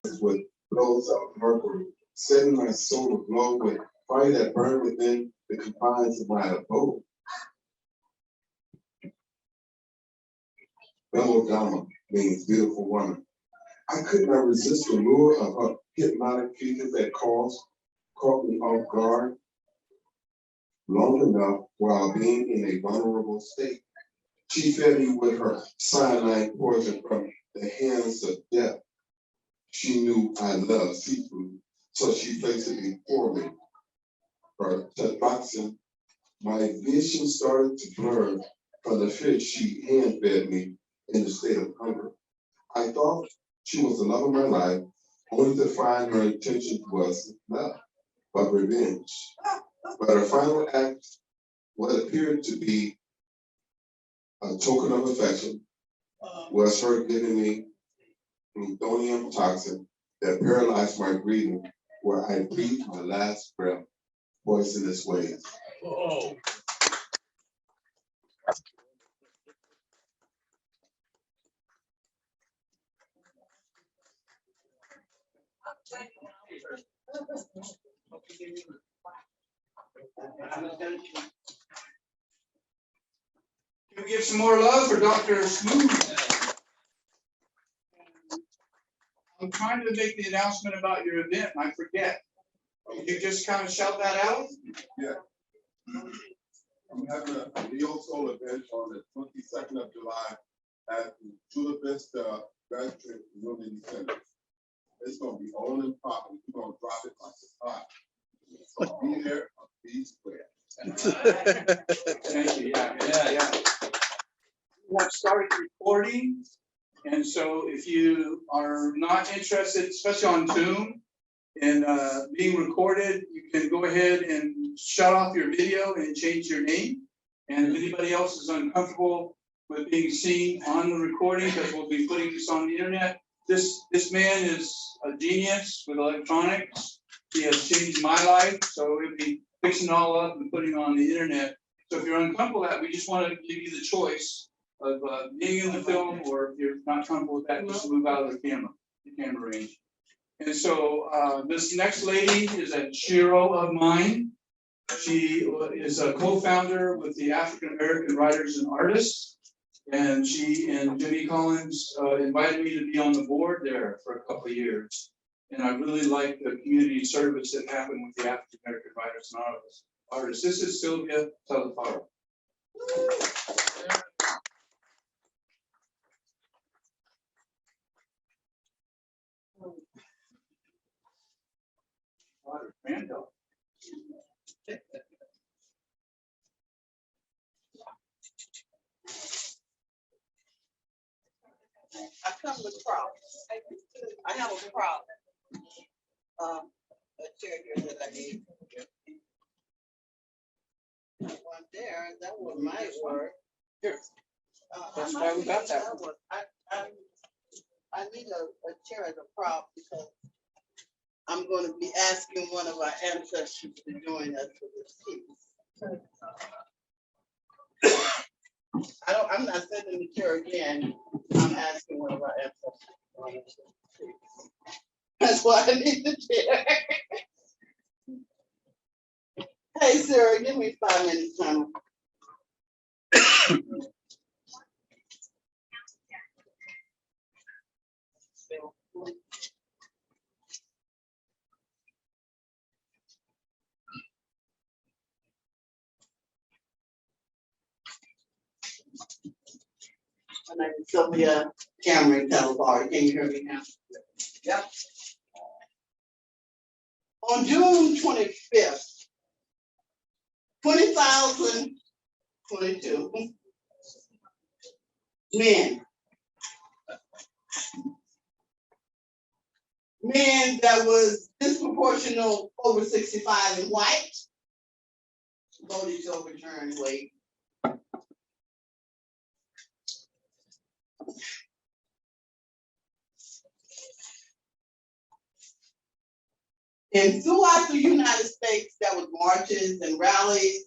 with flows of mercury, setting my soul aglow with fire that burned within the confines of my abode. Belladonna means beautiful woman. I could not resist the lure of her hypnotic figure that caught me off guard long enough while being in a vulnerable state. She fed me with her cyanide poison from the hands of death. She knew I loved seafood, so she placed it before me. Her boxing, my vision started to blur from the fish she hand-fed me in the state of hunger. I thought she was the love of my life, only to find her intention was not but revenge. But her final act, what appeared to be a token of affection, was her giving me plutonium toxin that paralyzed my breathing, where I breathed my last breath poisonous ways. Oh. Can we give some more love for Dr. Smooth? I'm trying to make the announcement about your event. I forget. Can you just kind of shout that out? Yeah. I'm having a Neo Soul event on the 22nd of July at the Chula Vista Veteran Community Center. It's going to be on and popping. We're going to drop it like it's hot. So be there, be square. Thank you. Yeah. We have started recording, and so if you are not interested, especially on Zoom, in being recorded, you can go ahead and shut off your video and change your name. And if anybody else is uncomfortable with being seen on the recording, because we'll be putting this on the internet, this man is a genius with electronics. He has changed my life, so we'll be fixing it all up and putting it on the internet. So if you're uncomfortable with that, we just want to give you the choice of being in the film, or if you're not comfortable with that, just move out of the camera range. And so this next lady is a hero of mine. She is a co-founder with the African American Writers and Artists. And she and Jimmy Collins invited me to be on the board there for a couple of years. And I really like the community service that happened with the African American Writers and Artists. This is Sylvia Telefaro. Randall. I come with props. I have a prop. A chair here that I need. One there, that one might work. Here. That's why we got that one. I need a chair as a prop because I'm going to be asking one of our ancestors to join us for this piece. I'm not sending the chair again. I'm asking one of our ancestors to join us for this piece. That's why I need the chair. Hey, Sarah, give me 5 minutes time. My name is Sylvia Cameron Telefaro. Can you hear me now? Yep. On June 25th, 2022, men that was disproportional over 65 and white voted to overturn Wade. And throughout the United States, there was marches and rallies.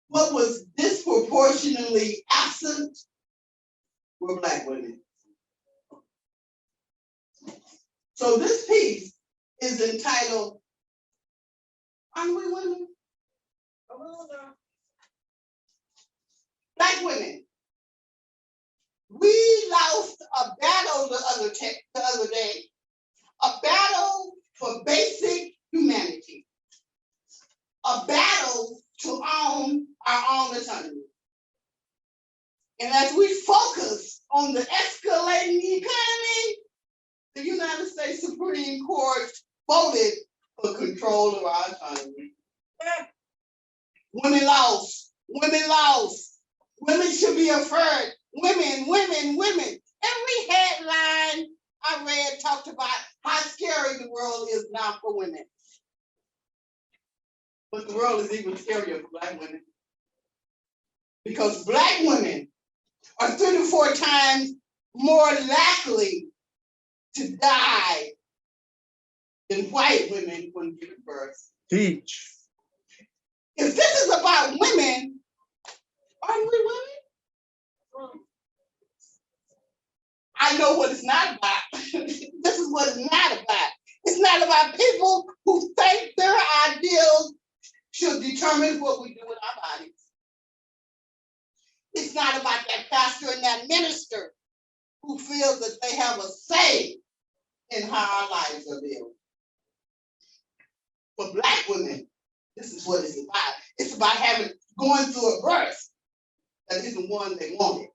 What was disproportionately absent were Black women. So this piece is entitled, Aren't We Women? Black women. We lost a battle the other day, a battle for basic humanity, a battle to own our own autonomy. And as we focus on the escalating economy, the United States Supreme Court voted for control of our autonomy. Women lost, women lost, women should be afraid, women, women, women. Every headline I read talked about how scary the world is now for women. But the world is even scarier for Black women. Because Black women are 3 to 4 times more likely to die than white women when giving birth. Teach. If this is about women, aren't we women? I know what it's not about. This is what it's not about. It's not about people who think their ideals should determine what we do with our bodies. It's not about that pastor and that minister who feels that they have a say in how our lives are built. For Black women, this is what it's about. It's about going through a birth that isn't one they wanted.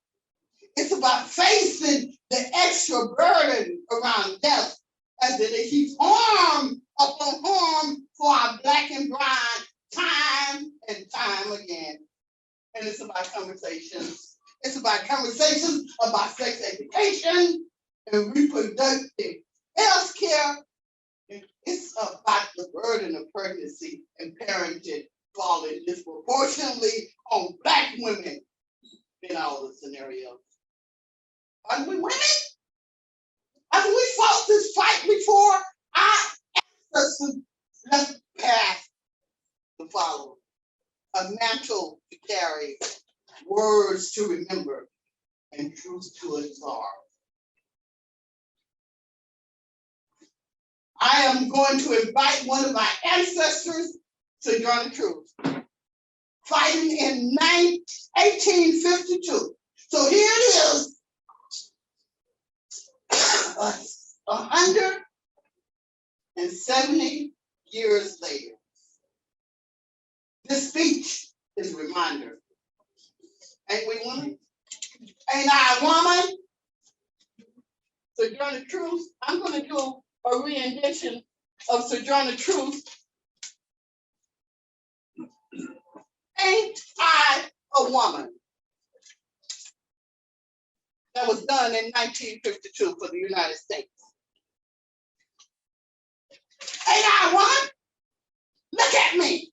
It's about facing the extra burden around death as it heaps harm upon harm for our Black and brown time and time again. And it's about conversations. It's about conversations about sex education and reproductive health care. It's about the burden of pregnancy and parenting falling disproportionately on Black women in all the scenarios. Aren't we women? Have we fought this fight before? Our ancestors left a path to follow, a mantle to carry, words to remember, and truth to absorb. I am going to invite one of my ancestors to join the truth, fighting in 1852. So here it is, 170 years later. This speech is a reminder. Ain't we women? Ain't I a woman? Sojourner Truth. I'm going to do a rendition of Sojourner Truth. Ain't I a woman? That was done in 1952 for the United States. Ain't I a woman? Look at me.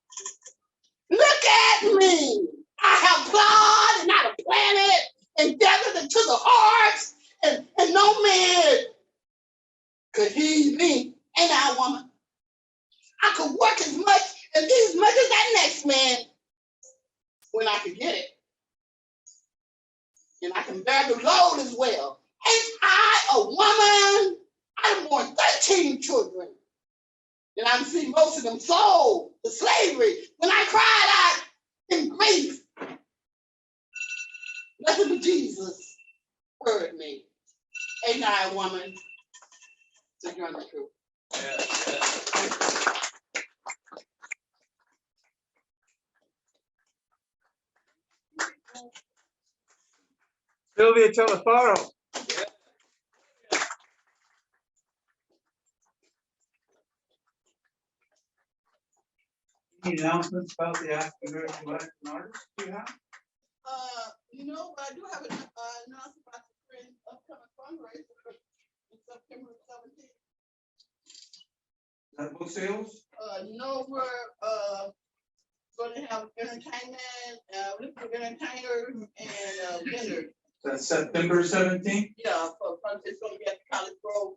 Look at me. I have plowed and I have planted and gathered into the hearts, and no man could heed me. Ain't I a woman? I could work as much as that next man when I could get it. And I can bear the load as well. Ain't I a woman? I'm born 13 children. And I've seen most of them sold to slavery. When I cried out in grief, nothing but Jesus heard me. Ain't I a woman? Sojourner Truth. Sylvia Telefaro. Any announcements about the African American Black artists you have? But I do have an announcement about the Friends upcoming fundraiser in September 17th. Is that book sales? We're going to have entertainment, entertainers and vendors. That's September 17th? Yeah, it's going to be at the College Grove.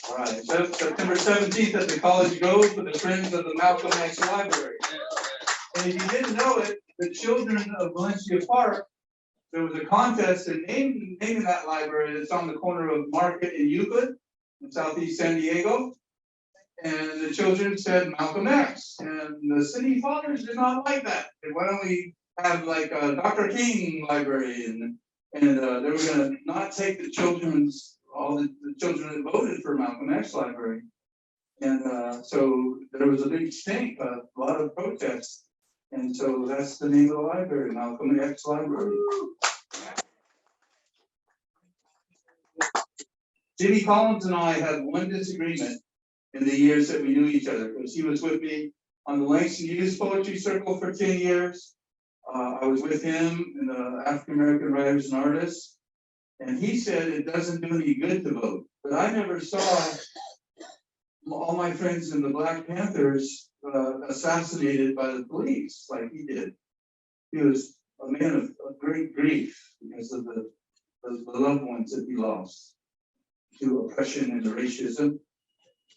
All right, so September 17th at the College Grove for the Friends of the Malcolm X Library. And if you didn't know it, the children of Valencia Park there was a contest in naming that library. It's on the corner of Market and Euclid in southeast San Diego. And the children said Malcolm X, and the city fathers did not like that. And why don't we have like a Dr. King library, and they were gonna not take the all the children that voted for Malcolm X library. And so there was a big stink, a lot of protests. And so that's the name of the library, Malcolm X Library. Jimmy Collins and I had one disagreement in the years that we knew each other, because he was with me on the Langston Youth Poetry Circle for 10 years. I was with him in the African American Writers and Artists, and he said it doesn't do any good to vote. But I never saw all my friends in the Black Panthers assassinated by the police like he did. He was a man of great grief because of the loved ones that he lost to oppression and racism.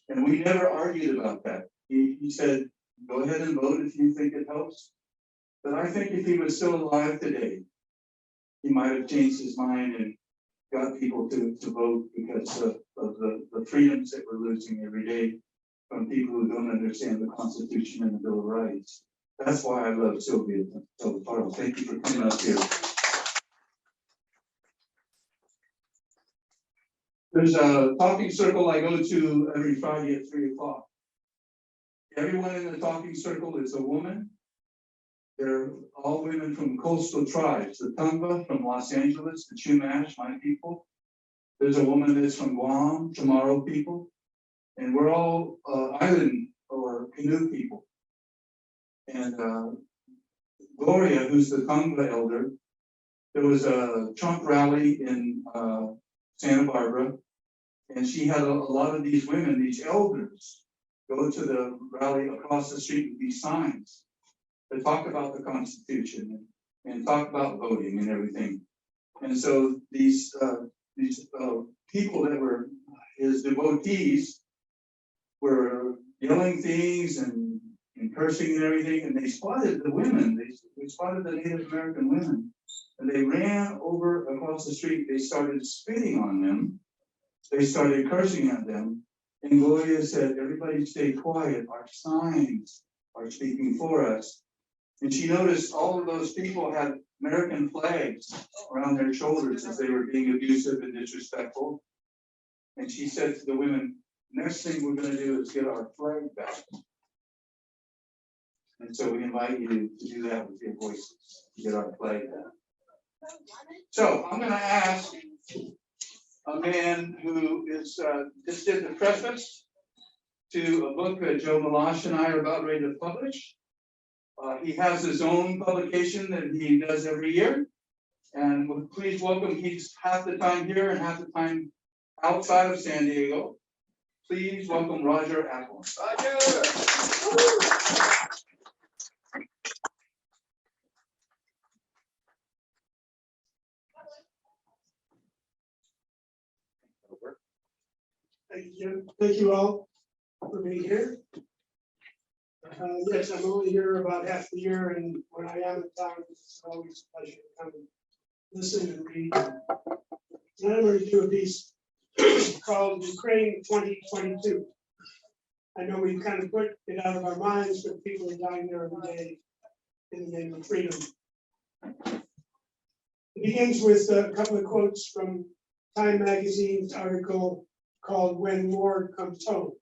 And we never argued about that. He said, go ahead and vote if you think it helps. But I think if he was still alive today, he might have changed his mind and got people to vote because of the freedoms that we're losing every day from people who don't understand the Constitution and the Bill of Rights. That's why I love Sylvia. So, Carl, thank you for coming up here. There's a talking circle I go to every Friday at 3 o'clock. Everyone in the talking circle is a woman. They're all women from coastal tribes. The Tongva from Los Angeles, the Chumash, my people. There's a woman that's from Guam, Chamorro people. And we're all island or canoe people. And Gloria, who's the Tongva elder, there was a Trump rally in Santa Barbara, and she had a lot of these women, these elders, go to the rally across the street with these signs to talk about the Constitution and talk about voting and everything. And so these people that were his devotees were yelling things and cursing and everything, and they spotted the women, they spotted the Native American women, and they ran over across the street. They started spitting on them. They started cursing at them. And Gloria said, everybody stay quiet. Our signs are speaking for us. And she noticed all of those people had American flags around their shoulders as they were being abusive and disrespectful. And she said to the women, next thing we're going to do is get our flag back. And so we invite you to do that with your voices, to get our flag back. So I'm going to ask a man who is just did the preface to a book that Joe Malash and I are about ready to publish. He has his own publication that he does every year. And please welcome, he's half the time here and half the time outside of San Diego. Please welcome Roger Apple. Roger! Thank you all for being here. Yes, I'm only here about half the year, and when I am in town, it's always a pleasure to come and listen and read. And I'm going to do a piece called Ukraine 2022. I know we've kind of put it out of our minds, but people are dying there every day in the name of freedom. It begins with a couple of quotes from Time Magazine's article called When War Comes Home.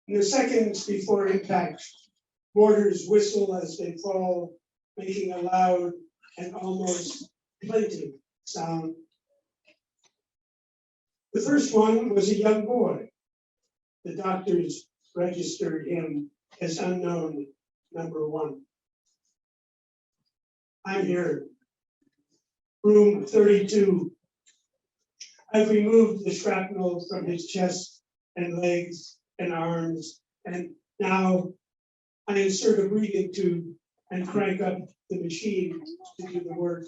In the seconds before impact, mortars whistle as they fall, making a loud and almost plaintive sound. The first one was a young boy. The doctors registered him as unknown number 1. I'm here, room 32. I've removed the shrapnel from his chest and legs and arms, and now I insert a breathing tube and crank up the machine to do the work.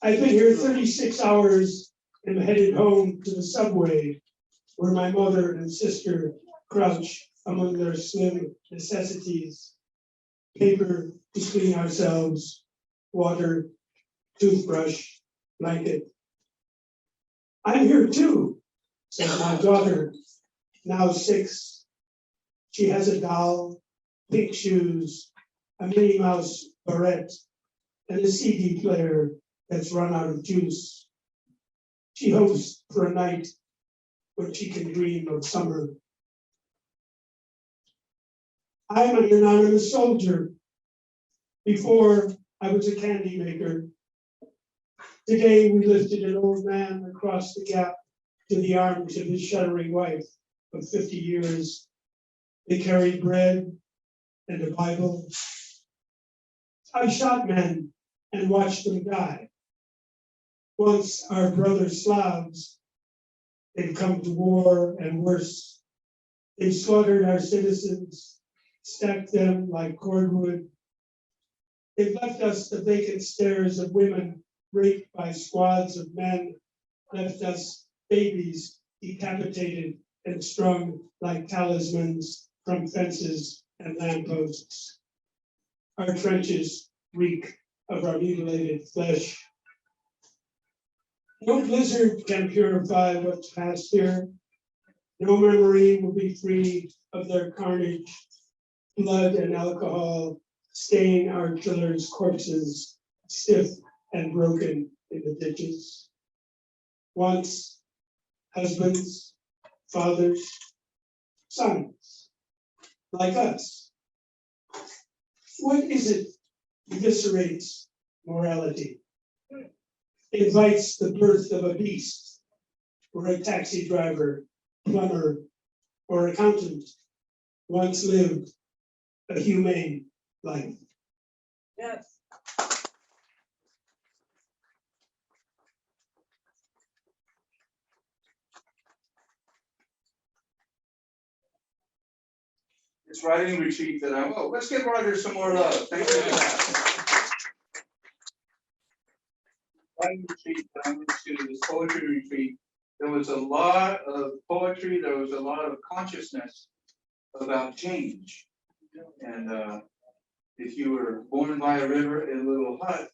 I've been here 36 hours and headed home to the subway, where my mother and sister crouch among their slim necessities, paper to clean ourselves, water, toothbrush, blanket. I'm here too, said my daughter, now 6. She has a doll, pink shoes, a Minnie Mouse barrette, and a CD player that's run out of juice. She hopes for a night when she can dream of summer. I'm an anonymous soldier. Before, I was a candy maker. Today, we lifted an old man across the gap to the arms of his shuddering wife of 50 years. They carried bread and a Bible. I shot men and watched them die. Once our brother Slavs, they've come to war and worse. They've slaughtered our citizens, stacked them like cordwood. They've left us the vacant stares of women raped by squads of men, left us babies decapitated and strung like talismans from fences and lampposts. Our trenches reek of our mutilated flesh. No blizzard can purify what's past here. No memory will be free of their carnage. Blood and alcohol stain our killers' corpses, stiff and broken in the ditches. Once, husbands, fathers, sons, like us. What is it eviscerates morality? Invites the birth of a beast, or a taxi driver, plumber, or accountant once lived a humane life. Yes. This writing retreat that let's give Roger some more love. Thank you for that. Writing retreat that I went to, this poetry retreat, there was a lot of poetry, there was a lot of consciousness about change. And if you were born by a river in a little hut,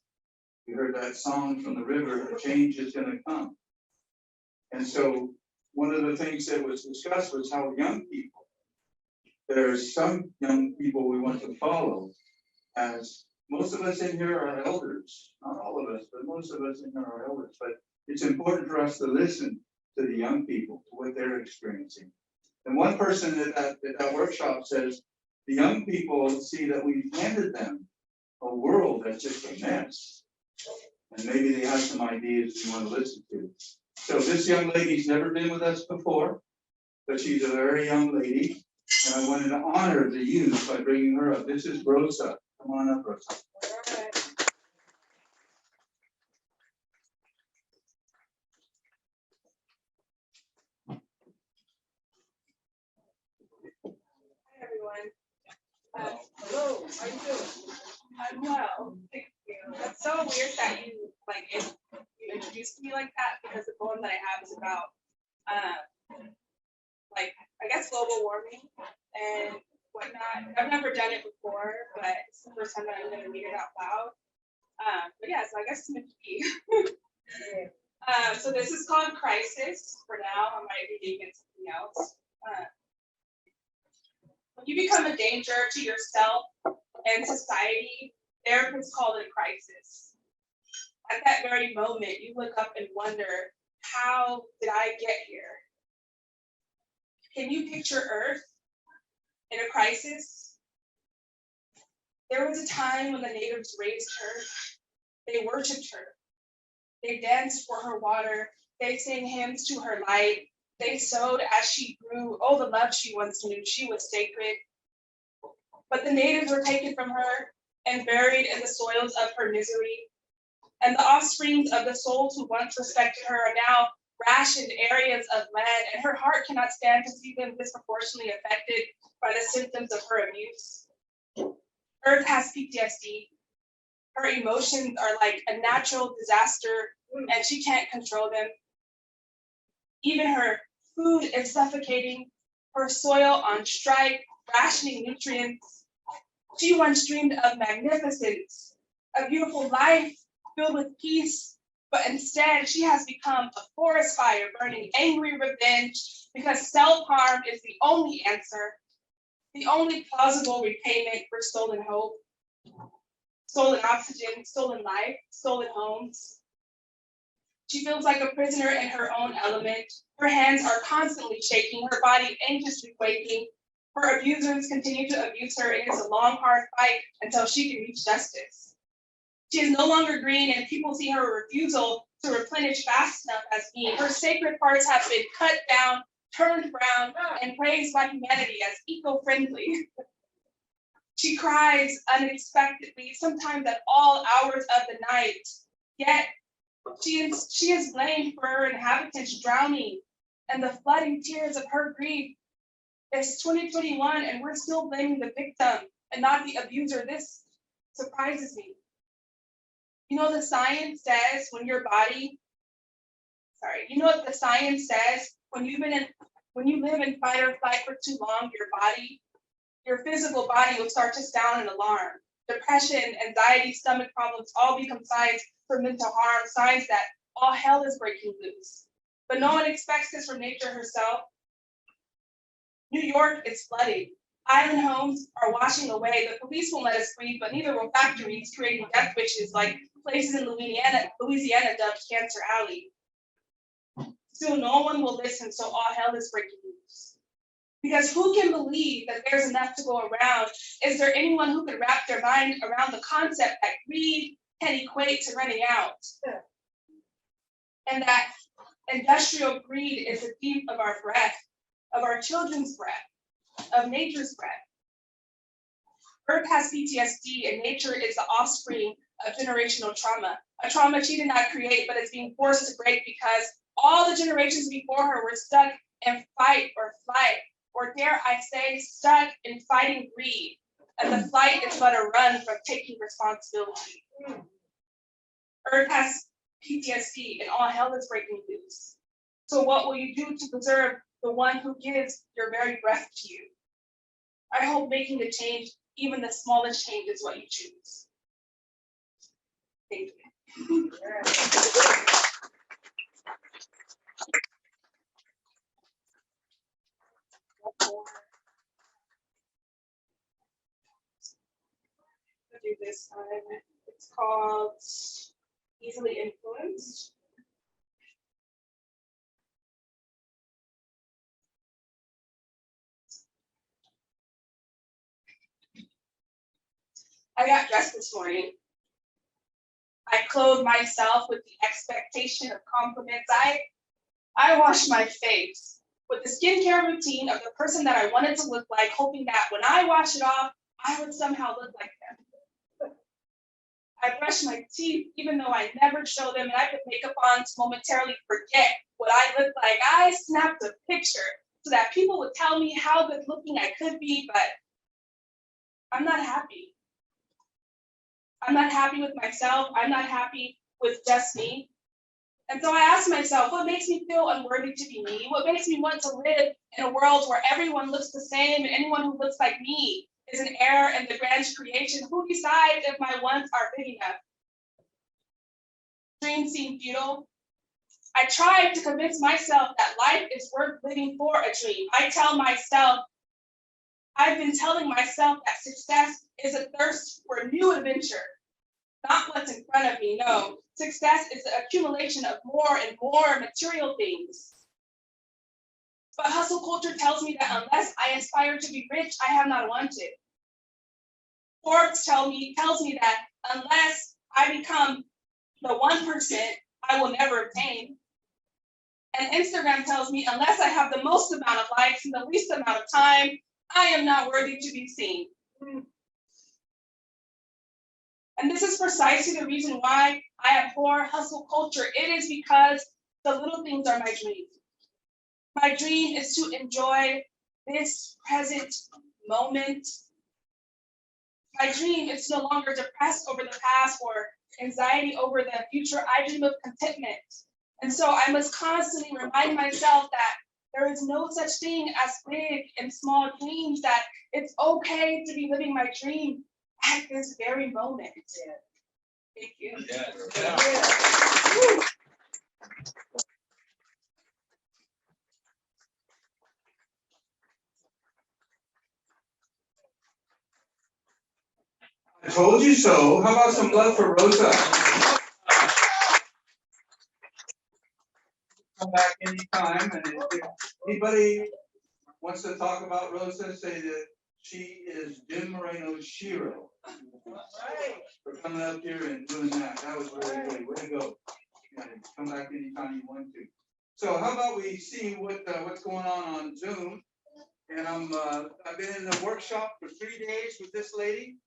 you heard that song from the river, change is gonna come. And so one of the things that was discussed was how young people, there's some young people we want to follow, as most of us in here are elders, not all of us, but most of us in here are elders. But it's important for us to listen to the young people, to what they're experiencing. And one person at that workshop says, the young people see that we've handed them a world that's just a mess. And maybe they have some ideas we want to listen to. So this young lady's never been with us before, but she's a very young lady. And I wanted to honor the youth by bringing her up. This is Rosa. Come on up, Rosa. Hi, everyone. Hello, how you doing? I'm well, thank you. That's so weird that you introduced me like that, because the poem that I have is about I guess global warming and whatnot. I've never done it before, but it's the first time that I'm gonna read it out loud. But yeah, so I guess it's meant to be. So this is called Crisis for now. I might be reading it something else. When you become a danger to yourself and society, therapists call it a crisis. At that very moment, you look up and wonder, how did I get here? Can you picture Earth in a crisis? There was a time when the natives raised her. They worshiped her. They danced for her water. They sang hymns to her light. They sowed as she grew. Oh, the love she once knew. She was sacred. But the natives were taken from her and buried in the soils of her misery. And the offsprings of the souls who once respected her are now rationed areas of land, and her heart cannot stand to see them disproportionately affected by the symptoms of her abuse. Earth has PTSD. Her emotions are like a natural disaster, and she can't control them. Even her food is suffocating, her soil on strike, rationing nutrients. She once dreamed of magnificence, a beautiful life filled with peace, but instead she has become a forest fire burning angry revenge because self-harm is the only answer, the only plausible repayment for stolen hope, stolen oxygen, stolen life, stolen homes. She feels like a prisoner in her own element. Her hands are constantly shaking, her body anxiously quaking. Her abusers continue to abuse her, and it's a long, hard fight until she can reach justice. She is no longer green, and people see her refusal to replenish fast enough as being. Her sacred parts have been cut down, turned brown, and praised by humanity as eco-friendly. She cries unexpectedly, sometimes at all hours of the night. Yet she is blamed for her inhabitants drowning, and the flooding tears of her grief. It's 2021, and we're still blaming the victim and not the abuser. This surprises me. You know, the science says when your body, you know what the science says when you live in fight or flight for too long, your physical body will start to sound an alarm. Depression, anxiety, stomach problems all become signs for mental harm, signs that all hell is breaking loose. But no one expects this from nature herself. New York is flooding. Island homes are washing away. The police won't let us breathe, but neither will factories creating death wishes like places in Louisiana dubbed Cancer Alley. Still, no one will listen, so all hell is breaking loose. Because who can believe that there's enough to go around? Is there anyone who could wrap their mind around the concept that greed can equate to running out? And that industrial greed is the thief of our breath, of our children's breath, of nature's breath. Earth has PTSD, and nature is the offspring of generational trauma, a trauma she did not create, but is being forced to break because all the generations before her were stuck in fight or flight, or dare I say, stuck in fighting greed, and the flight is but a run from taking responsibility. Earth has PTSD, and all hell is breaking loose. So what will you do to preserve the one who gives your very breath to you? I hope making a change, even the smallest change, is what you choose. Thank you. I'll do this time. It's called Easily Influenced. I got dressed this morning. I clothed myself with the expectation of compliments. I washed my face with the skincare routine of the person that I wanted to look like, hoping that when I wash it off, I would somehow look like them. I brushed my teeth, even though I never show them, and I put makeup on to momentarily forget what I look like. I snapped a picture so that people would tell me how good looking I could be, but I'm not happy. I'm not happy with myself. I'm not happy with just me. And so I asked myself, what makes me feel unworthy to be me? What makes me want to live in a world where everyone looks the same and anyone who looks like me is an error in the grand creation? Who decides if my wants are big enough? Dreams seem futile. I tried to convince myself that life is worth living for a dream. I've been telling myself that success is a thirst for new adventure. Not what's in front of me, no. Success is the accumulation of more and more material things. But hustle culture tells me that unless I aspire to be rich, I have not wanted. Forbes tells me that unless I become the 1%, I will never obtain. And Instagram tells me unless I have the most amount of likes in the least amount of time, I am not worthy to be seen. And this is precisely the reason why I abhor hustle culture. It is because the little things are my dream. My dream is to enjoy this present moment. My dream is no longer depressed over the past or anxiety over the future. I dream of contentment. And so I must constantly remind myself that there is no such thing as big and small dreams, that it's okay to be living my dream at this very moment. Thank you. I told you so. How about some love for Rosa? Come back anytime, and if anybody wants to talk about Rosa, say that she is Jim Moreno's Shiro. For coming up here and doing that. That was really great. Way to go. And come back anytime you want to. So how about we see what's going on Zoom? And I've been in the workshop for 3 days with this lady.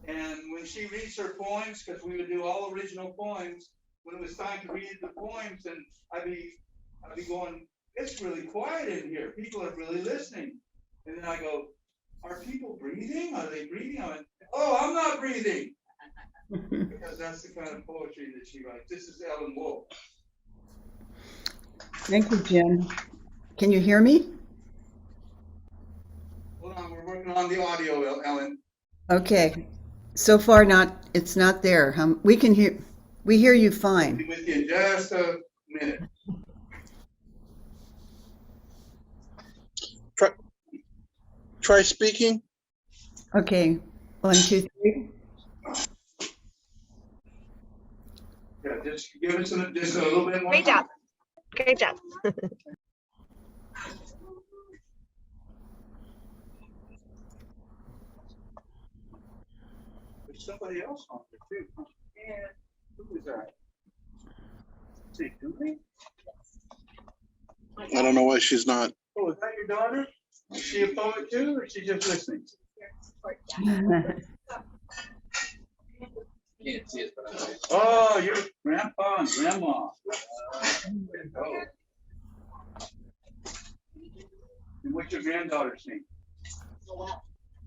And when she reads her poems, because we would do all original poems, when it was time to read the poems, and I'd be going, it's really quiet in here. People are really listening. And then I go, are people breathing? Are they breathing? I went, oh, I'm not breathing. Because that's the kind of poetry that she writes. This is Ellen Wolf. Thank you, Jim. Can you hear me? Hold on, we're working on the audio, Ellen. Okay. So far, it's not there. We hear you I'll be fine. with you in just a minute. Try speaking. Okay. 1, 2, 3. Yeah, just give us just a little bit more. Great job. Great job. There's somebody else on there too. Yeah. Who is that? Is it Julie? I don't know why she's not. Oh, is that your daughter? Is she a poet too, or is she just listening? Can't see it, but Oh, your grandpa and grandma. Way to go. And what's your granddaughter's name?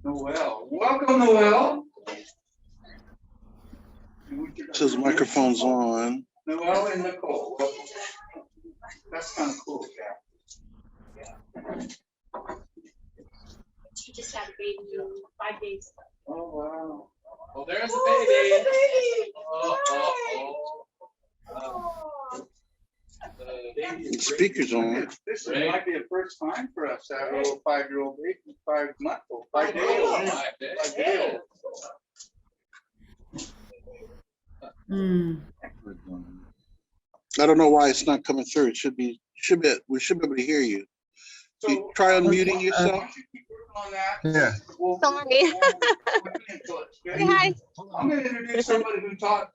Noel. Welcome, Noel. And what's your Says microphone's on. Noel and Nicole. Welcome. That's kind of cool, yeah. She just had a baby 5 days ago. Oh, wow. oh, there's the baby. The speaker's on. This Right. might be a first time for us to have a little 5-year-old baby, 5-month-old, 5 days Oh, old. 5 days. 5 days old. I don't know why it's not coming through. It should be. We should be able to hear you. So Try why unmuting yourself. don't you keep working on that? Yeah. We'll- Sorry. we'll get into it, okay? Say hi. I'm gonna introduce somebody who taught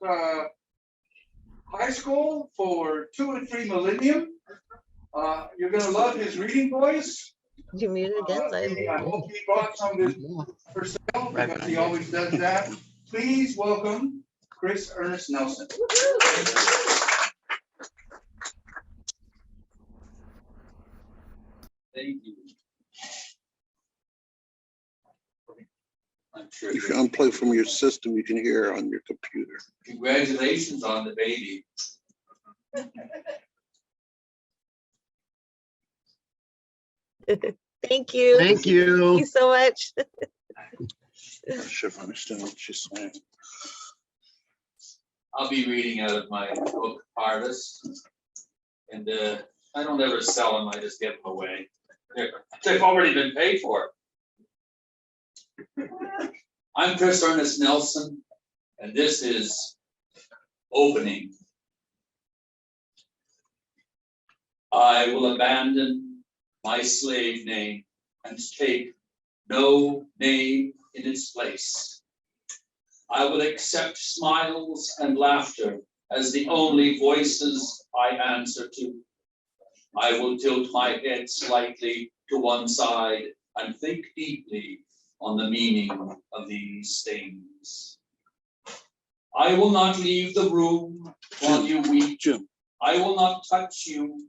high school for 2 or 3 millennium. You're gonna love his reading voice. You muted again. I hope he brought some of his personnel because he always does that. Please welcome Chris Ernest Nelson. Thank you. I'm sure. If you unplug from your system, you can hear on your computer. Congratulations on the baby. Thank you. Thank you. Thank you so much. I should understand what she's saying. I'll be reading out of my book, Harvest. And I don't ever sell them, I just give them away. They've already been paid for. I'm Chris Ernest Nelson, and this is Opening. I will abandon my slave name and take no name in its place. I will accept smiles and laughter as the only voices I answer to. I will tilt my head slightly to one side and think deeply on the meaning of these things. I will not leave the room while you weep. Jim. I will not touch you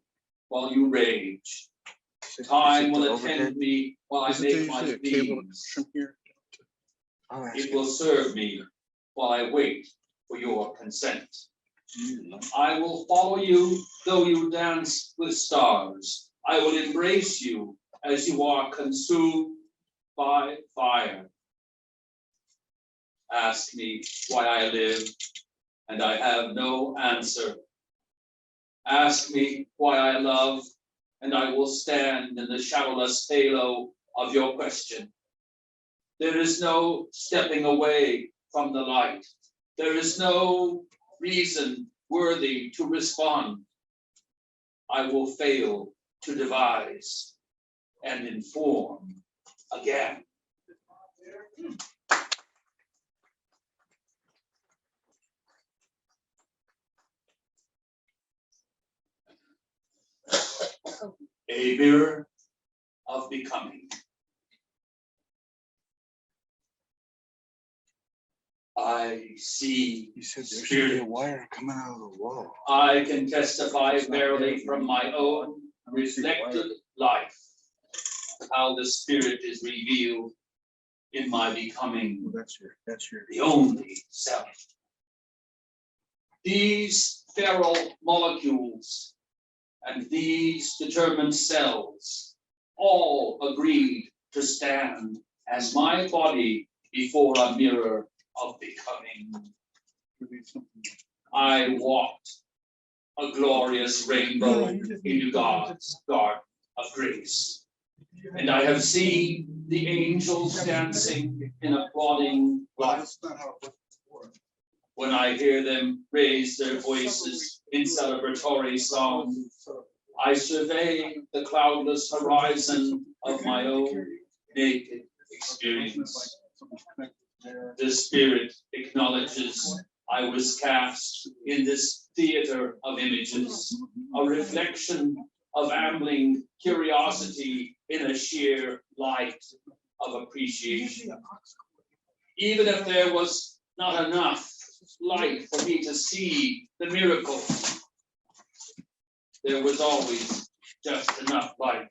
while you rage. Time will attend me while I Isn't there make my usually a cable pleas. from here? It will serve me while I wait for your consent. I will follow you though you dance with stars. I will embrace you as you are consumed by fire. Ask me why I live. and I have no answer. Ask me why I love, and I will stand in the shadowless halo of your question. There is no stepping away from the light. There is no reason worthy to respond. I will fail to devise and inform again. A mirror of becoming. I see You said there should be a spirit. wire coming out of the wall. I can testify verily from my own reflected life how the spirit is revealed in my becoming That's your. the only self. These feral molecules and these determined cells all agreed to stand as my body before a mirror of becoming. I walked a glorious rainbow into God's garden of grace. And I have seen the angels dancing in applauding light. When I hear them raise their voices in celebratory song, I survey the cloudless horizon of my own naked experience. The spirit acknowledges I was cast in this theater of images, a reflection of ambling curiosity in a sheer light of appreciation. Even if there was not enough light for me to see the miracle, there was always just enough light,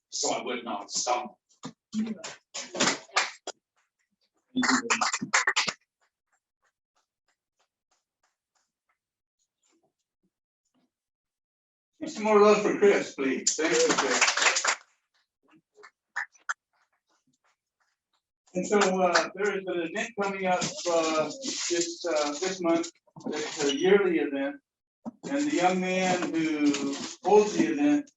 so I would not stumble. Some more love for Chris, please. Thank you, Chris. And so there is an event coming up this month. It's a yearly event, and the young man who holds the event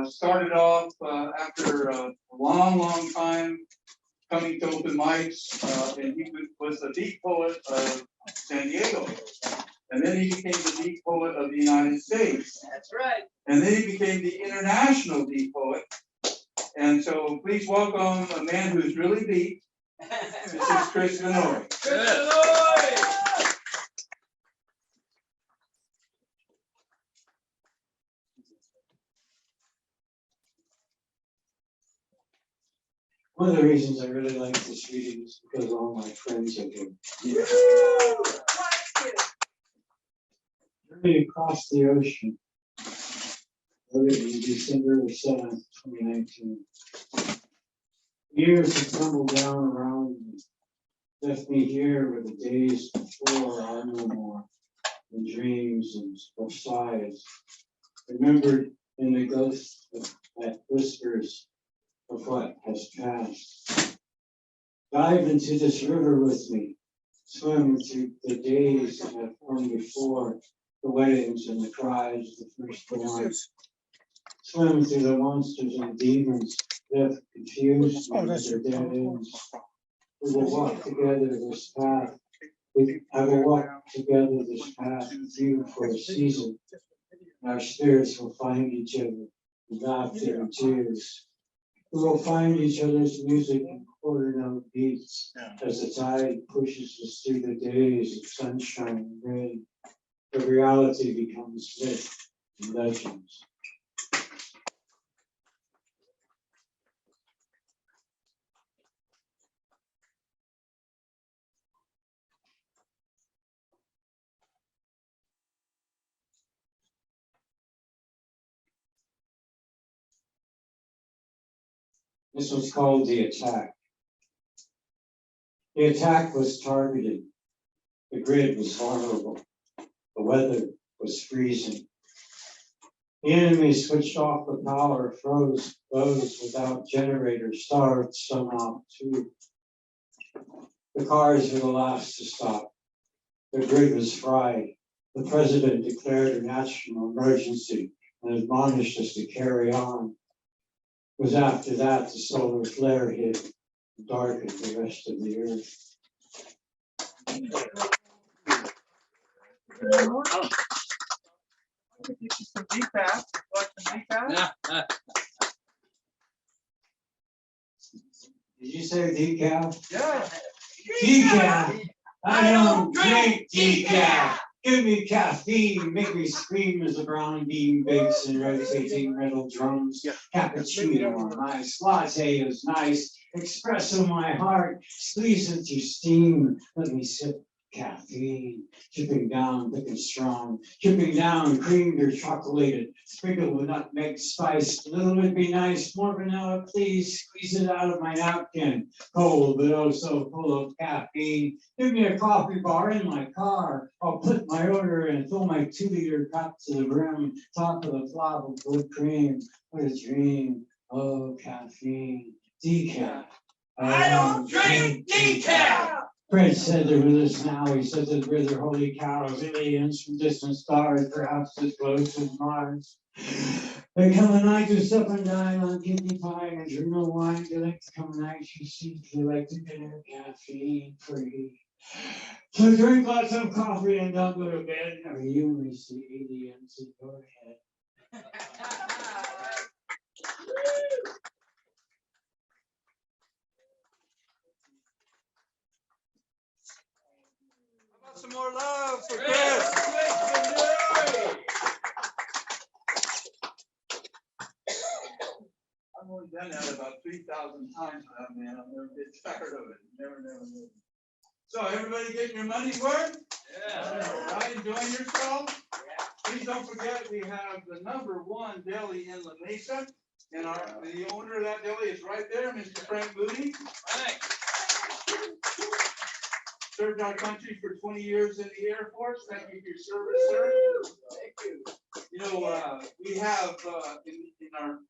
started off after a long time coming to open mics, and he was the beat poet of San Diego. And then he became the beat poet of the United States. That's right. And then he became the international beat poet. And so please welcome a man who's really beat. This is Chris Vinoy. One of the reasons I really like this reading is because all my friends are here. Journey across the ocean. Wrote it in December 7th, 2019. Years have tumbled down around me, left me here where the days before are no more, and dreams and of sighs, remembered in the ghost that whispers of what has passed. Dive into this river with me, swim through the days that have come before, the weddings and the cries of the firstborn. Swim through the monsters and demons that have confused me with their dead ends. We will walk together this path. I will walk together this path with you for a season. And our spirits will find each other in laughter and tears. We will find each other's music and quarter note beats as the tide pushes us through the days of sunshine and rain. The reality becomes myth and legends. This was called the attack. The attack was targeted. The grid was vulnerable. The weather was freezing. The enemy switched off the power, froze those without generators, starved some out too. The cars were the last to stop. The grid was fried. The president declared a national emergency and admonished us to carry on. It was after that the solar flare hit and darkened the rest of the earth. Did you say decaf? Yeah. Decaf! I don't drink decaf! Give me caffeine, make me scream as the brown bean bakes and rotating metal drums. Cappuccino on ice, latte is nice, espresso my heart, squeeze it to steam, let me sip caffeine, dripping down thick and strong, dripping down creamed or chocolated, sprinkled with nutmeg spice, a little bit be nice, more vanilla please, squeeze it out of my napkin, cold but oh so full of caffeine. Give me a coffee bar in my car. I'll put my order in, fill my 2-liter cup to the brim, top of the flop of whipped cream. What a dream. Oh, caffeine. Decaf. I don't drink decaf. Fred said they're with us now. He said that we're their holy cows, aliens from distant stars, perhaps as close as Mars. They come and I just up and dine on kidney pie and drink no wine. They like to come and I you see, they like to get caffeine free. So drink lots of coffee and don't go to bed, or you may see aliens in your head. Some more love for Chris. I've only done that about 3,000 times now, man. I'll never get tired of it. Never. So everybody getting your money's worth? Yeah. Right, enjoying yourself? Yeah. Please don't forget we have the #1 deli in La Mesa, and the owner of that deli is right there, Mr. Frank Moody. Thanks. Served our country for 20 years in the Air Force. Thank you for your service, sir. Thank you. You know, we have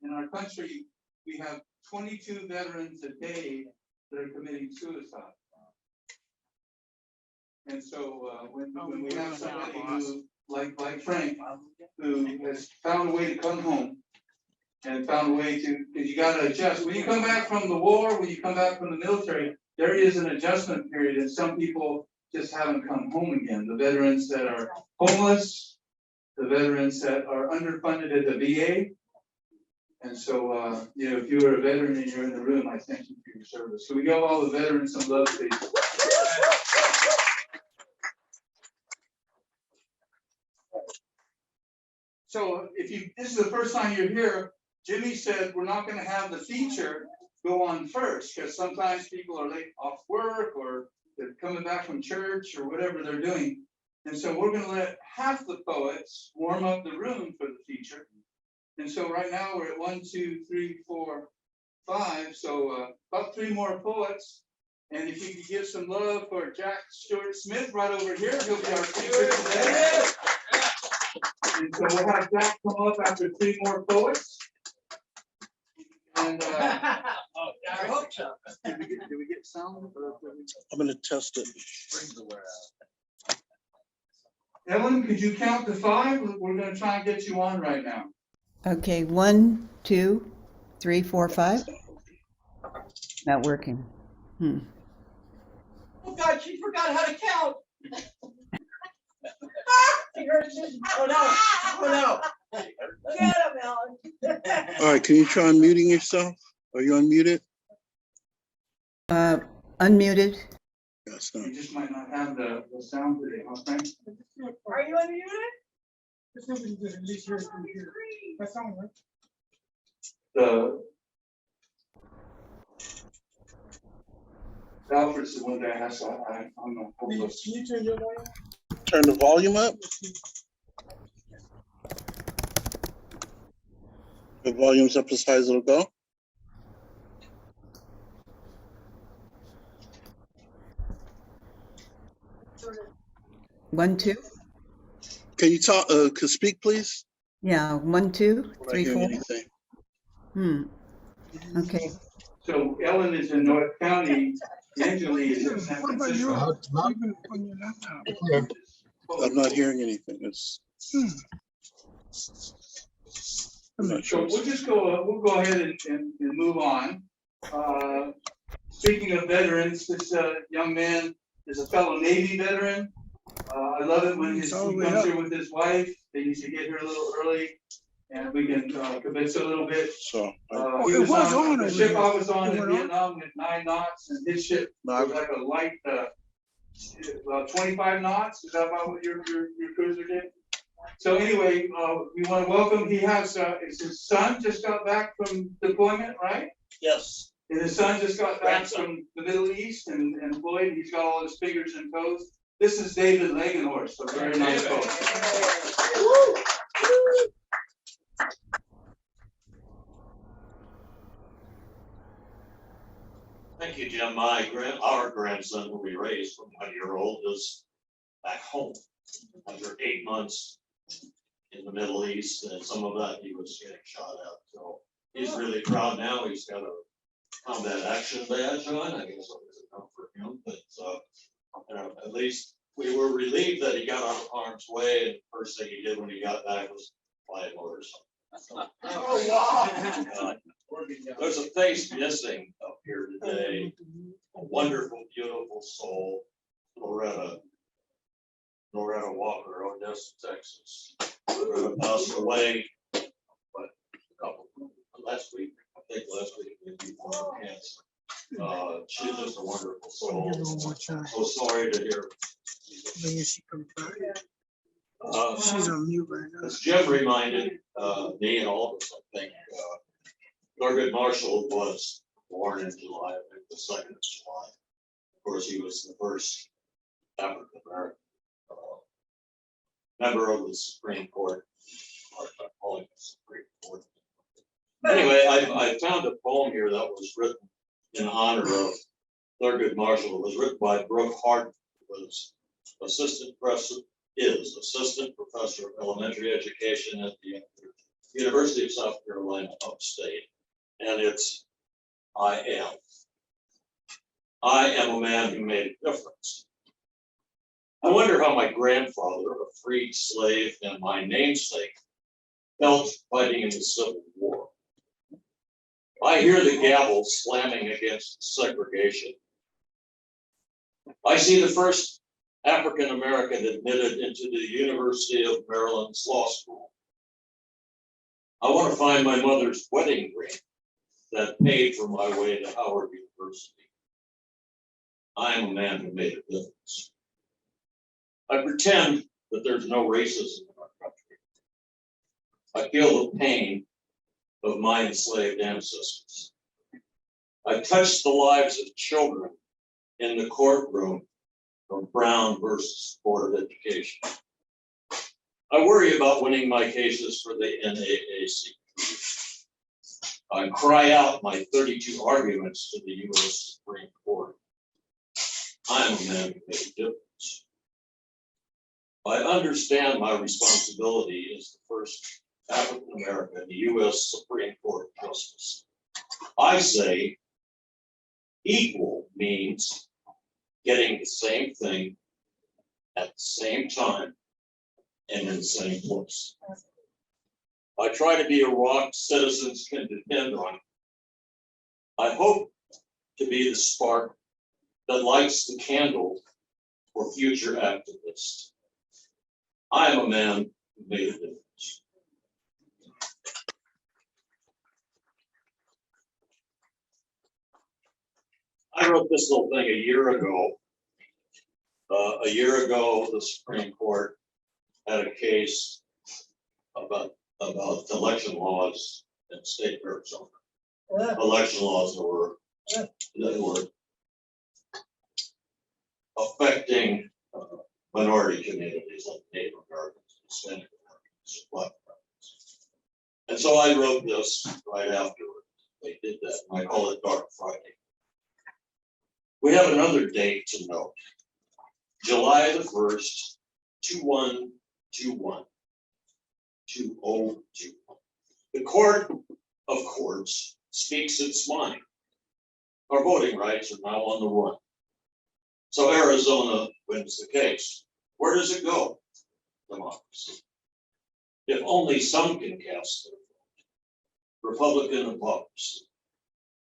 in our country, we have 22 veterans a day that are committing suicide. And so when we have somebody who, like Frank, who has found a way to come home and found a way to, because you got to adjust. When you come back from the war, when you come back from the military, there is an adjustment period, and some people just haven't come home again. The veterans that are homeless, the veterans that are underfunded at the VA. And so, you know, if you are a veteran and you're in the room, I thank you for your service. So we give all the veterans some love, please. So if this is the first time you're here, Jimmy said we're not going to have the feature go on first, because sometimes people are late off work or they're coming back from church or whatever they're doing. And so we're going to let half the poets warm up the room for the feature. And so right now we're at 1, 2, 3, 4, 5. So about 3 more poets. And if you could give some love for Jack Stuart Smith right over here, he'll be our speaker today. And so we'll have Jack come up after 3 more poets. And I hope so. Did we get sound? I'm gonna test it. Ellen, could you count to 5? We're gonna try and get you on right now. Okay, 1, 2, 3, 4, 5. Not working. Oh God, she forgot how to count. Oh no. Get him, Ellen. All right, can you try unmuting yourself? Are you unmuted? Unmuted. Yes, no. You just might not have the sound today, huh, Frank? Are you unmuted? Alfred's the one that has, I'm not hopeless. Turn the volume up. The volume's up as high as it'll go. One, 2. Can you talk? Could speak, please? Yeah, 1, 2, We're not 3, hearing 4. anything. Okay. So Ellen is in North County, Angela is in San Francisco. I'm not hearing anything. It's. I'm not So sure. we'll go ahead and move on. Speaking of veterans, this young man is a fellow Navy veteran. I love it when he comes here with his wife. They used to get here a little early and we can convince a little bit. So. He was on the ship I was on in Vietnam with 9 knots, and his ship was like a light, about 25 knots. Is that about what your cruiser did? So anyway, we want to welcome. He has his son just got back from deployment, right? Yes. And his son just got back from the Middle East and employed. He's got all his fingers and toes. This is David Legenhorst, a very nice fellow. Thank you, Jim. Our grandson, who we raised from 1-year-old, is back home after 8 months in the Middle East, and some of that he was getting shot at. So he's really proud now. He's got a combat action badge on. I guess it was enough for him, but at least we were relieved that he got out of harm's way. And the first thing he did when he got back was fly a motorcycle. Oh, wow. There's a face missing up here today. A wonderful, beautiful soul, Loretta Walker, Odessa, Texas. Loretta passed away, last week, maybe for cancer. She's just a wonderful soul. So sorry to hear. She's on mute right now. As Jim reminded me and all of us, I think, Thurgood Marshall was born in July, I think the 2nd of July. Of course, he was the first African American member of the Supreme Court. Calling the Supreme Court. Anyway, I found a poem here that was written in honor of Thurgood Marshall. It was written by Brooke Hart, who was assistant professor of elementary education at the University of South Carolina upstate. And it's, I am a man who made a difference. I wonder how my grandfather, a freed slave and my namesake, felt fighting in the Civil War. I hear the gavel slamming against segregation. I see the first African American admitted into the University of Maryland's law school. I want to find my mother's wedding ring that paid for my way to Howard University. I am a man who made a difference. I pretend that there's no racism in our country. I feel the pain of my enslaved ancestors. I touch the lives of children in the courtroom of Brown versus Board of Education. I worry about winning my cases for the NAACP. I cry out my 32 arguments to the U.S. Supreme Court. I am a man who made a difference. I understand my responsibility as the first African American U.S. Supreme Court Justice. I say equal means getting the same thing at the same time and in the same place. I try to be a rock citizens can depend on. I hope to be the spark that lights the candle for future activists. I am a man who made a difference. I wrote this little thing a year ago. The Supreme Court had a case about election laws in the state of Arizona. Election laws that were affecting minority communities like Native Americans, Hispanic Americans, Black Americans. And so I wrote this right after they did that, and I call it Dark Friday. We have another date to note. July the 1st, 2121. 2021. The Court of Courts speaks its mind. Our voting rights are now on the run. So Arizona wins the case. Where does it go? Democracy. If only some can cast their vote. Republican opposed.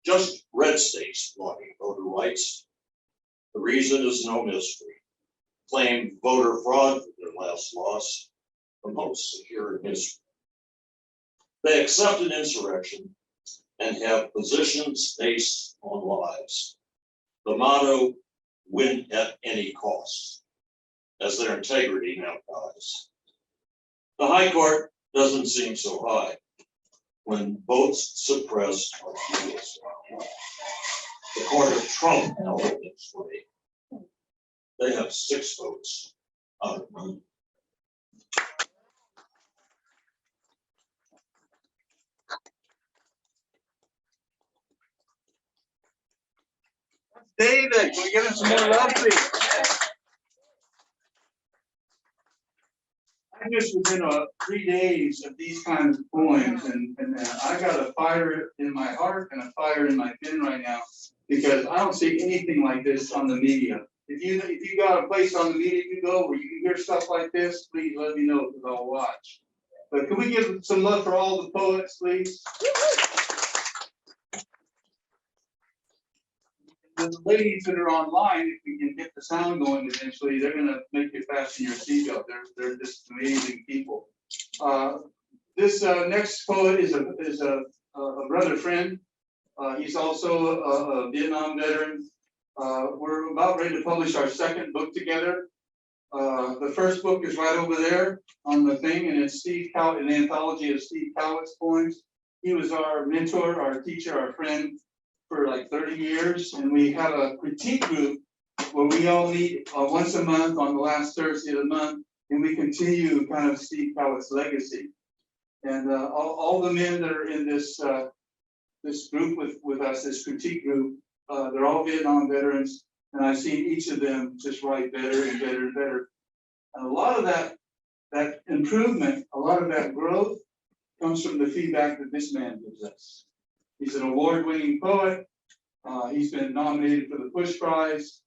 Just red states blocking voter rights. The reason is no mystery. Claimed voter fraud for their last loss, the most secure in history. They accept an insurrection and have positions based on lies. The motto, win at any cost, as their integrity now dies. The High Court doesn't seem so high when votes suppressed are few. The court of Trump held its way. They have 6 votes out of 9. David, can we give him some more love, please? I just was in 3 days of these kinds of poems, and I got a fire in my heart and a fire in my pen right now, because I don't see anything like this on the media. If you got a place on the media you go where you can hear stuff like this, please let me know, because I'll watch. But can we give some love for all the poets, please? The ladies that are online, if we can get the sound going eventually, they're gonna make you fasten your seatbelt. They're just amazing people. This next poet is a brother friend. He's also a Vietnam veteran. We're about ready to publish our 2nd book together. The first book is right over there on the thing, and it's Steve Cowett, an anthology of Steve Cowett's poems. He was our mentor, our teacher, our friend for like 30 years, and we have a critique group where we all meet once a month on the last Thursday of the month, and we continue kind of Steve Cowett's legacy. And all the men that are in this this group with us, this critique group, they're all Vietnam veterans, and I've seen each of them just write better and better and better. And a lot of that improvement, a lot of that growth comes from the feedback that this man gives us. He's an award-winning poet. He's been nominated for the Push Prize.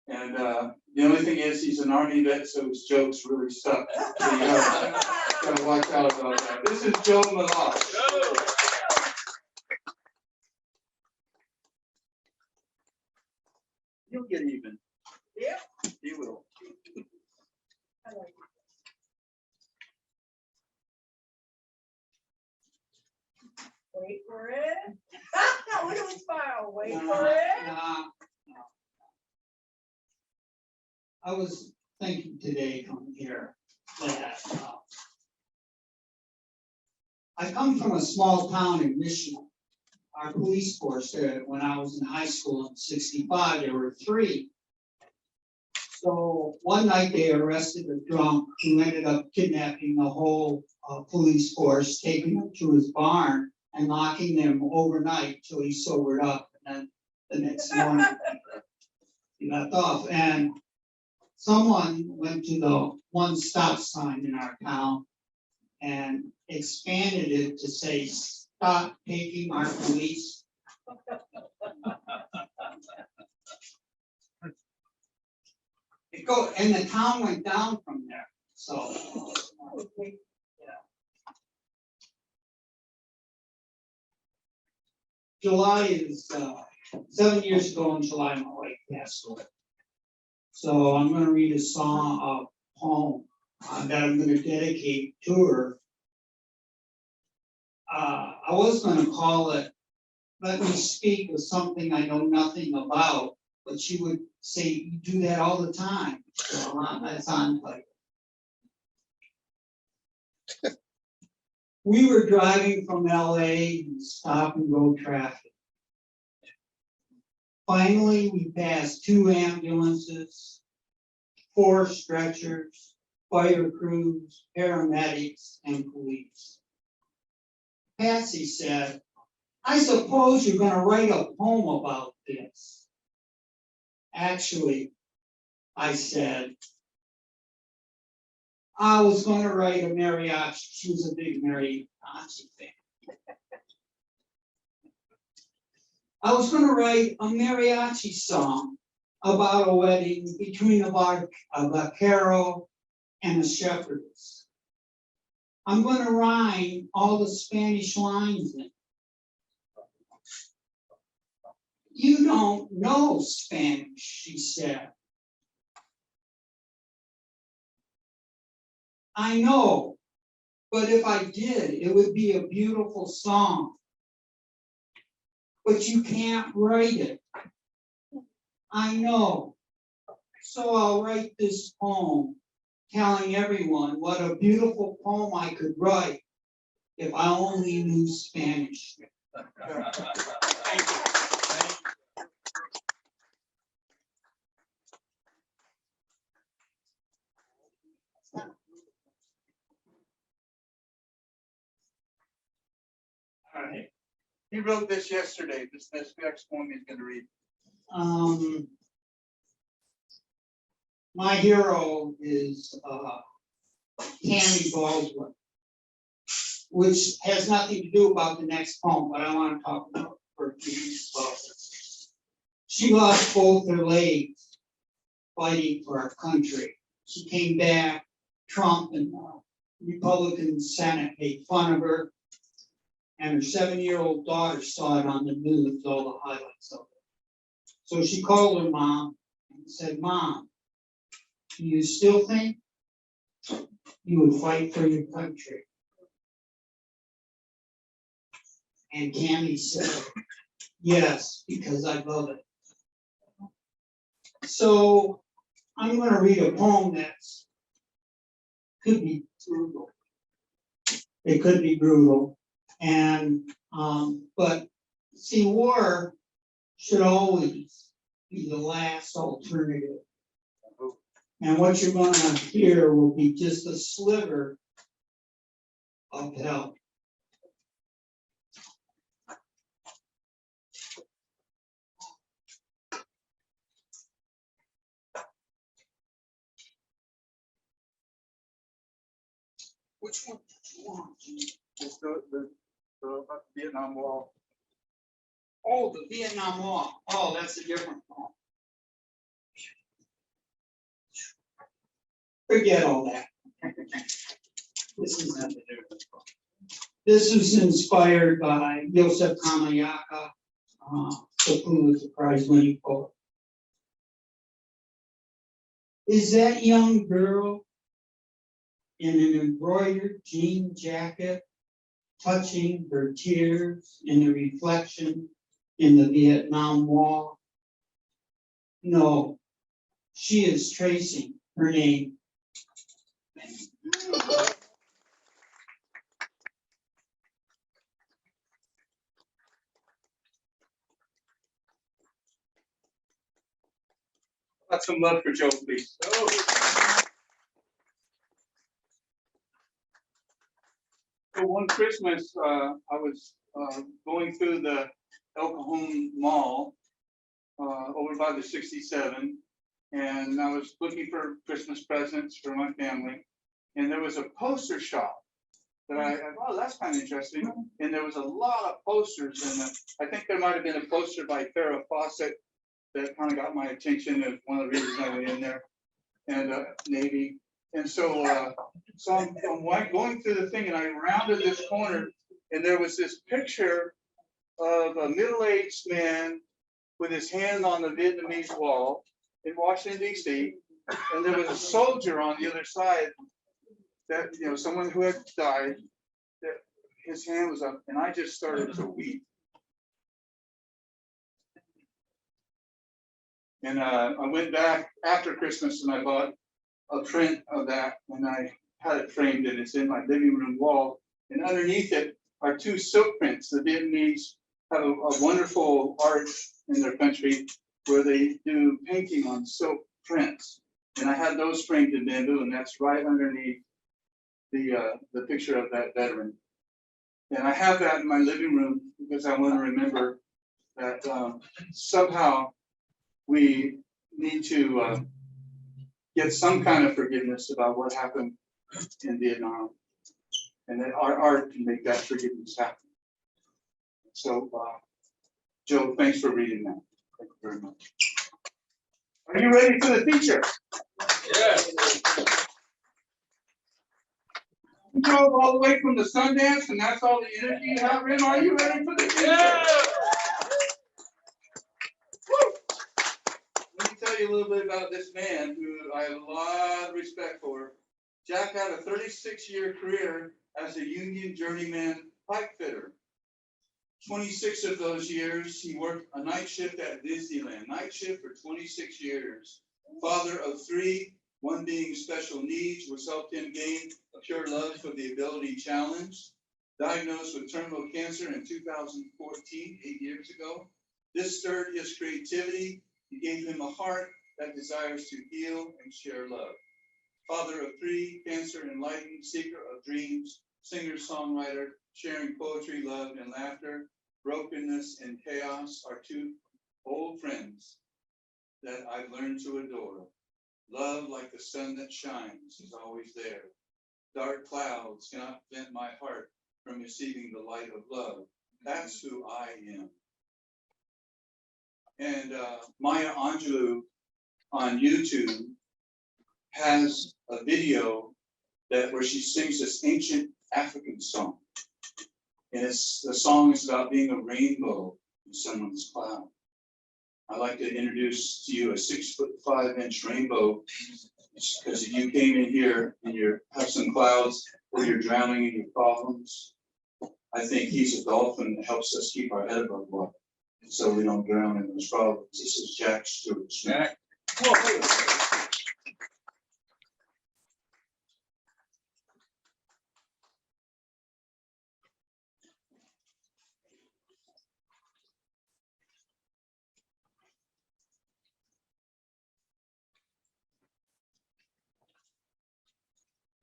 And the only thing is, he's an Army vet, so his jokes really suck. So you gotta watch out about that. This is Joe Malott. You'll get even. Yeah. He will. Wait for it. Look at the smile. Wait for it. I was thinking today coming here that I come from a small town in Michigan. Our police force, when I was in high school in '65, there were 3. So one night they arrested a drunk who ended up kidnapping the whole police force, taking them to his barn and locking them overnight till he sobered up. And then the next morning he left off. And someone went to the one stop sign in our town and expanded it to say, "Stop taking our police." And the town went down from there. So July is 7 years ago in July, my wife passed away. So I'm going to read a poem that I'm going to dedicate to her. I was going to call it "Let Me Speak of Something I Know Nothing About," but she would say, "You do that all the time." So that's on title. We were driving from LA in stop and go traffic. Finally, we passed 2 ambulances, 4 stretchers, fire crews, paramedics, and police. Patsy said, "I suppose you're going to write a poem about this." Actually, I said, I was going to write a mariachi. She was a big mariachi fan. I was going to write a mariachi song about a wedding between a vaquero and a shepherdess. I'm gonna rhyme all the Spanish lines in. You don't know Spanish, she said. I know, but if I did, it would be a beautiful song. But you can't write it. I know. So I'll write this poem telling everyone what a beautiful poem I could write if I only knew Spanish. Thank you. All right. He wrote this yesterday, this next poem he's gonna read. My hero is Tammy Baldwin, which has nothing to do about the next poem, but I want to talk about her. She lost both her legs fighting for our country. She came back, Trump and the Republican Senate made fun of her, and her 7-year-old daughter saw it on the news, all the highlights of it. So she called her mom and said, "Mom, do you still think you would fight for your country?" And Tammy said, "Yes, because I love it." So I'm going to read a poem that's could be brutal. It could be brutal, and but see, war should always be the last alternative. And what you're going to hear will be just a sliver of hell. Which one do you want? It's the Vietnam War. Oh, the Vietnam War. Oh, that's a different poem. Forget all that. This is nothing to do with this poem. This was inspired by Joseph Kamayaka, the Pulitzer Prize winning poet. Is that young girl in an embroidered jean jacket touching her tears in the reflection in the Vietnam War? No, she is tracing her name. Got some love for Joe, please. So one Christmas, I was going through the El Cajon Mall over by the 67, and I was looking for Christmas presents for my family, and there was a poster shop that I thought, oh, that's kind of interesting, and there was a lot of posters, and I think there might have been a poster by Farrah Fawcett that kind of got my attention as one of the reasons I went in there, and Navy. And so I'm going through the thing, and I rounded this corner, and there was this picture of a middle-aged man with his hand on the Vietnamese wall in Washington, D.C., and there was a soldier on the other side that, you know, someone who had died, that his hand was up, and I just started to weep. And I went back after Christmas and I bought a print of that, and I had it framed, and it's in my living room wall. And underneath it are two silk prints. The Vietnamese have a wonderful art in their country where they do painting on silk prints. And I had those framed in bamboo, and that's right underneath the picture of that veteran. And I have that in my living room because I want to remember that somehow we need to get some kind of forgiveness about what happened in Vietnam, and that our art can make that forgiveness happen. So, Joe, thanks for reading that. Thank you very much. Are you ready for the teacher? Yes. You drove all the way from the Sundance and that's all the energy you have in. Are you ready for the teacher? Yeah. Let me tell you a little bit about this man who I have a lot of respect for. Jack had a 36-year career as a union journeyman pipe fitter. 26 of those years, he worked a night shift at Disneyland, night shift for 26 years. Father of 3, one being special needs, which helped him gain a pure love for the ability challenge. Diagnosed with terminal cancer in 2014, 8 years ago. This stirred his creativity. He gave him a heart that desires to heal and share love. Father of 3, cancer enlightened, seeker of dreams, singer-songwriter, sharing poetry, love, and laughter. Brokenness and chaos are 2 old friends that I've learned to adore. Love, like the sun that shines, is always there. Dark clouds cannot prevent my heart from receiving the light of love. That's who I am. And Maya Angelou on YouTube has a video where she sings this ancient African song. And the song is about being a rainbow in someone's cloud. I'd like to introduce to you a 6'5" rainbow, because if you came in here and you have some clouds or you're drowning in your problems, I think he's a dolphin that helps us keep our head above water so we don't drown in those problems. This is Jack Stewart. Jack.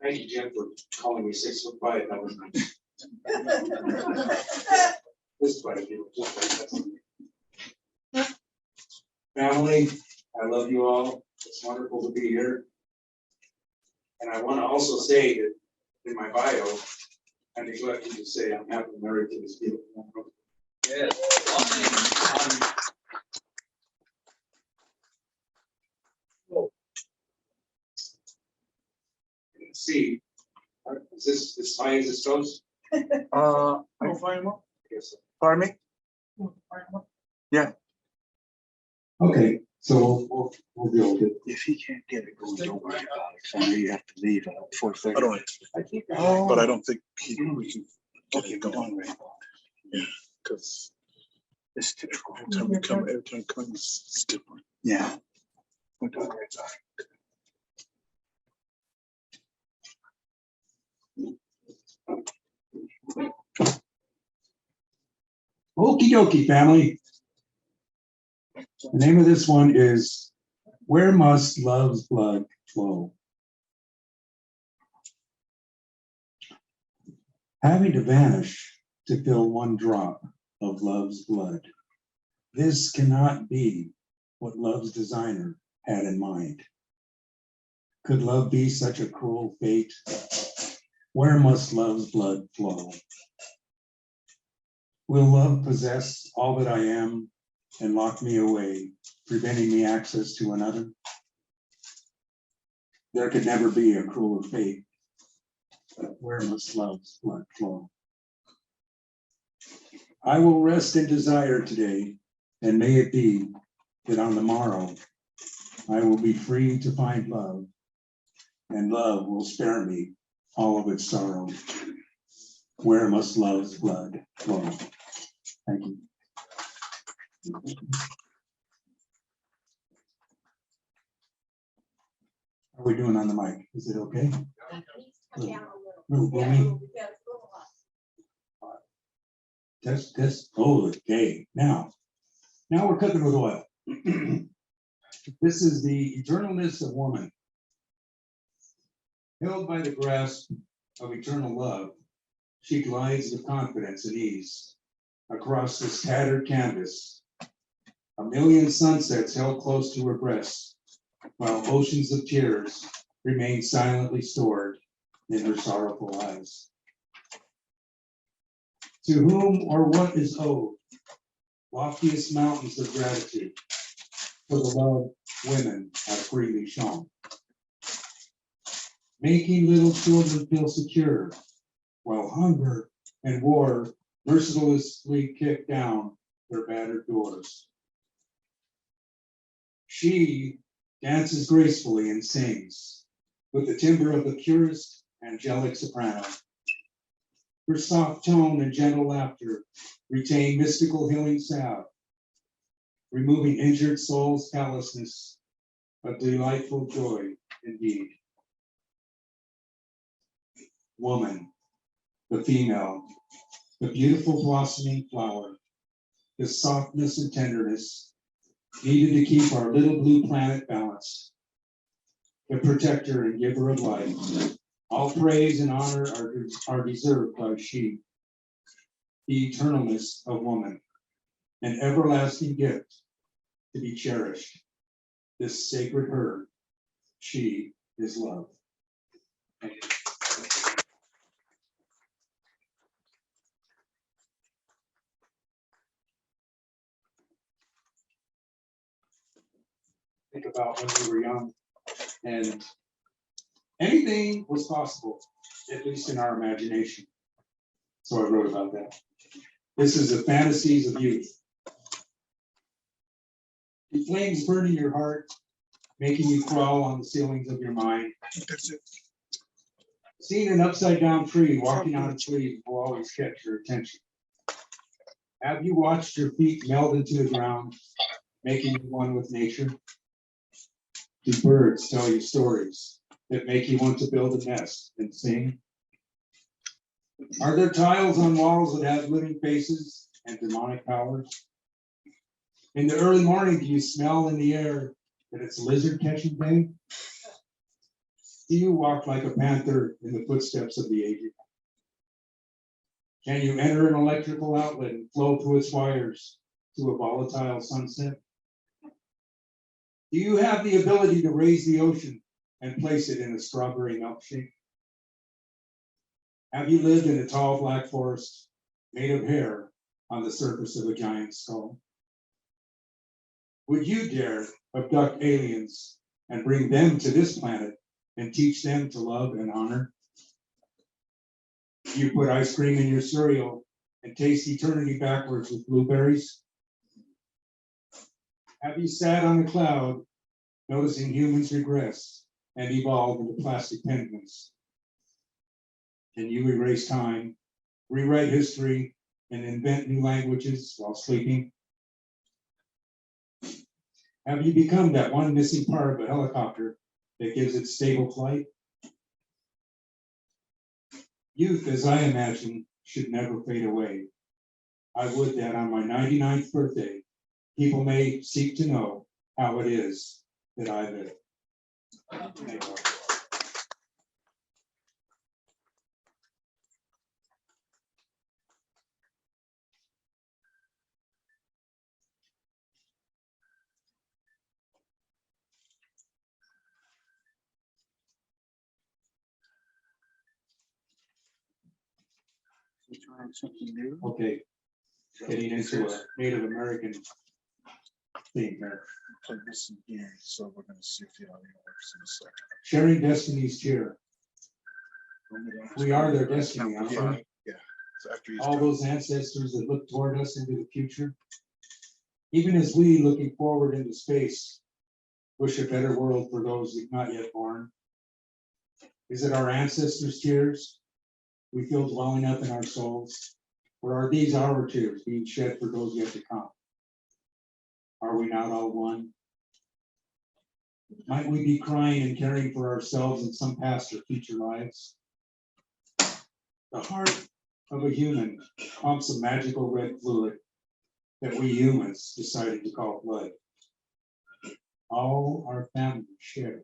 Thank you, Jim, for calling me 6'5". That was nice. This is what I do. Family, I love you all. It's wonderful to be here. And I want to also say that in my bio, I neglected to say I'm happily married to this beautiful woman. Yes. See, is this as high as it goes? Are you flying up? Yes. Pardon me? Yeah. Okay, so we'll deal with it. If he can't get it going, don't worry about it. I know you have to leave at 4:30. I don't, but I don't think we can get it going. Yeah, because It's typical. every time it comes, it's different. Yeah. We're doing a great job. Okie dokie, family. The name of this one is Where Must Love's Blood Flow? Having to vanish to fill one drop of love's blood. This cannot be what love's designer had in mind. Could love be such a cruel fate? Where must love's blood flow? Will love possess all that I am and lock me away, preventing me access to another? There could never be a crueler fate. But where must love's blood flow? I will rest in desire today, and may it be that on the morrow I will be free to find love, and love will spare me all of its sorrow. Where must love's blood flow? Thank you. How are we doing on the mic? Is it okay? Test. Oh, okay. Now we're cooking with oil. This is the eternalness of woman. Held by the grasp of eternal love, she glides with confidence and ease across this tattered canvas. A million sunsets held close to her breast, while oceans of tears remain silently stored in her sorrowful eyes. To whom or what is owed loftiest mountains of gratitude for the love women have freely shown. Making little children feel secure, while hunger and war mercilessly kick down their battered doors. She dances gracefully and sings with the timbre of the purest angelic soprano. Her soft tone and gentle laughter retain mystical healing salve, removing injured souls' callousness, a delightful joy indeed. Woman, the female, the beautiful blossoming flower, the softness and tenderness needed to keep our little blue planet balanced. The protector and giver of life. All praise and honor are deserved by she. The eternalness of woman, an everlasting gift to be cherished. This sacred herd, she is love. Thank you. Think about when we were young and anything was possible, at least in our imagination. So I wrote about that. This is the fantasies of youth. The flames burning your heart, making you crawl on the ceilings of your mind. Seeing an upside down tree walking on its leaves will always catch your attention. Have you watched your feet meld into the ground, making you one with nature? Do birds tell you stories that make you want to build a nest and sing? Are there tiles on walls that have living faces and demonic powers? In the early morning, do you smell in the air that it's lizard catching day? Do you walk like a panther in the footsteps of the aged? Can you enter an electrical outlet and flow through its wires to a volatile sunset? Do you have the ability to raise the ocean and place it in a strawberry milkshake? Have you lived in a tall black forest made of hair on the surface of a giant skull? Would you dare abduct aliens and bring them to this planet and teach them to love and honor? Do you put ice cream in your cereal and taste eternity backwards with blueberries? Have you sat on a cloud, noticing humans regress and evolve into plastic penguins? Can you erase time, rewrite history, and invent new languages while sleeping? Have you become that one missing part of a helicopter that gives it stable flight? Youth, as I imagine, should never fade away. I would that on my 99th birthday, people may seek to know how it is that I live. Thank you. Okay, getting into a Native American theme here. Play this again, so we're gonna see if the audio works in a second. Sharing Destiny's Cheer. We are their destiny, aren't we? Yeah. So after All those ancestors that look toward us into the future. Even as we, looking forward into space, wish a better world for those not yet born. Is it our ancestors' tears we feel dwelling up in our souls? Or are these our tears being shed for those yet to come? Are we not all one? Might we be crying and caring for ourselves in some past or future lives? The heart of a human pumps a magical red fluid that we humans decided to call blood. All our families share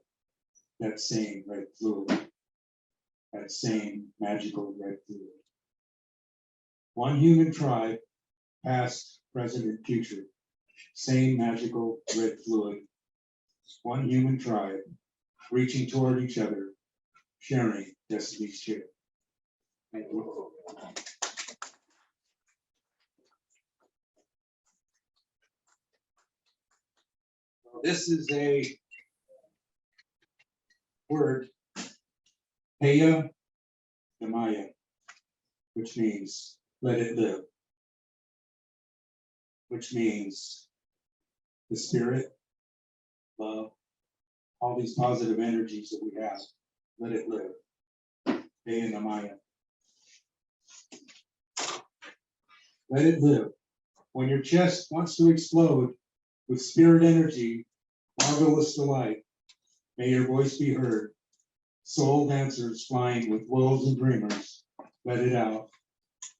that same red fluid, that same magical red fluid. One human tribe, past, present, and future, same magical red fluid. One human tribe, reaching toward each other, sharing destiny's cheer. Thank you. this is a word, Heya Namaya, which means let it live, which means the spirit, love, all these positive energies that we have, let it live. Heya Namaya. Let it live. When your chest wants to explode with spirit energy, marvelous delight, may your voice be heard. Soul dancers flying with wolves and dreamers, let it out,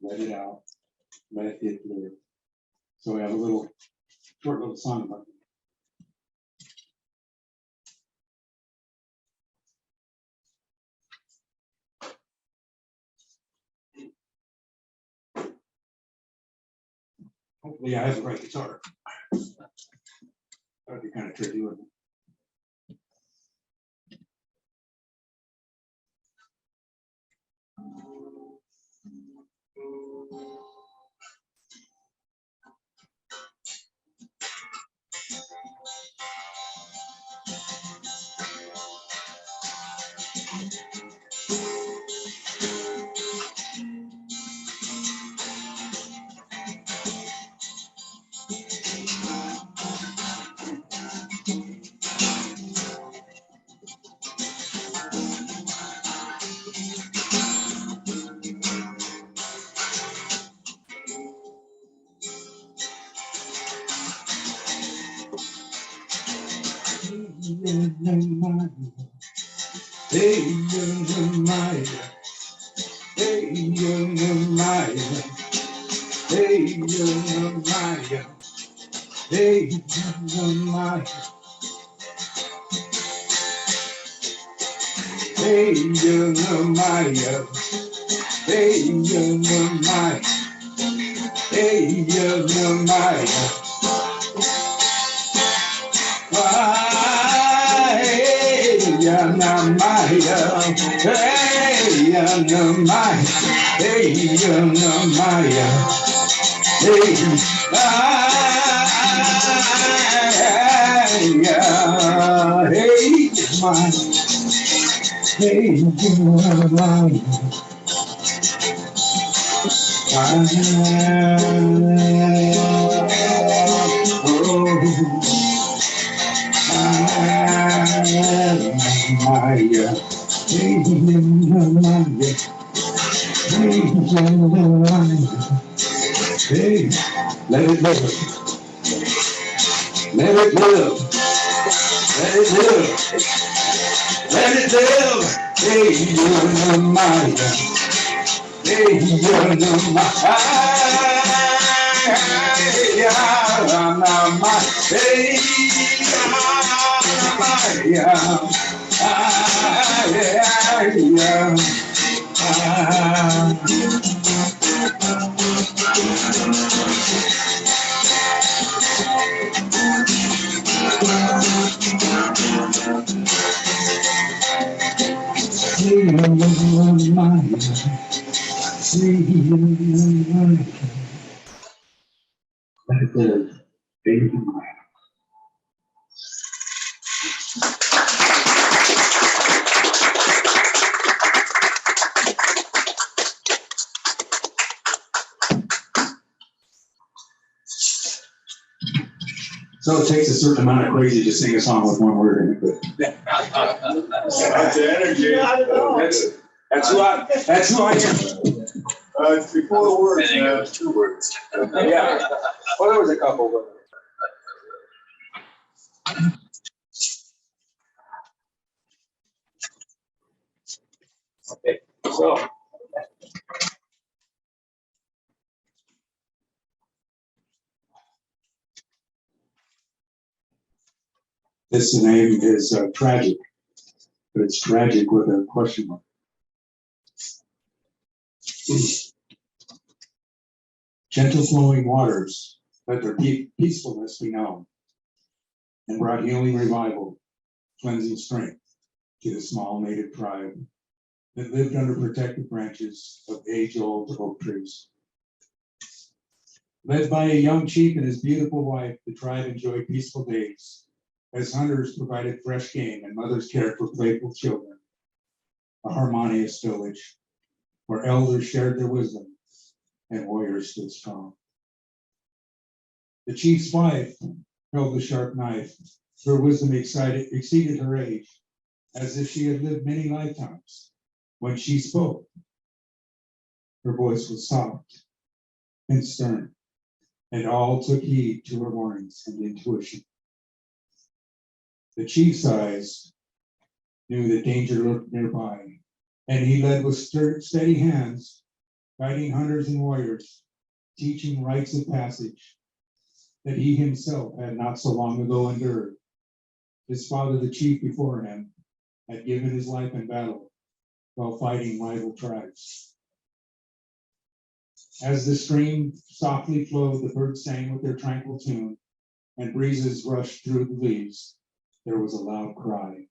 let it out, let it live. So we have a little, short little song about it. Hopefully I have the right guitar. That'd be kind of tricky, wouldn't it? Hey, Maya. Hey, Maya. Hey, Maya. Hey, Maya. Hey, Maya. Hey, Maya. Hey, Maya. Hey, Maya. Hey, Maya. Hey, Maya. Hey, hey, let it live, let it live, let it live, let it live. Hey, you're mine. Hey, you're mine. So it takes a certain amount of crazy to sing a song with one word in it, but That's the energy. that's who I am. It's before the words, man, it's 2 words. Yeah. Well, there was a couple, but. Okay, so. This name is tragic, but it's tragic with a question mark. Gentle flowing waters, let their peacefulness be known, and brought healing revival, cleansing strength to the small native tribe that lived under protective branches of age-old oak trees. Led by a young chief and his beautiful wife, the tribe enjoyed peaceful days as hunters provided fresh game and mothers cared for playful children. A harmonious village where elders shared their wisdom and warriors stood strong. The chief's wife held the sharp knife. Her wisdom exceeded her age, as if she had lived many lifetimes. When she spoke, her voice was soft and stern, and all took heed to her warnings and intuition. The chief's eyes knew that danger lurked nearby, and he led with steady hands, guiding hunters and warriors, teaching rites of passage that he himself had not so long ago endured. His father, the chief before him, had given his life in battle while fighting rival tribes. As the stream softly flowed, the birds sang with their tranquil tune, and breezes rushed through the leaves. There was a loud cry,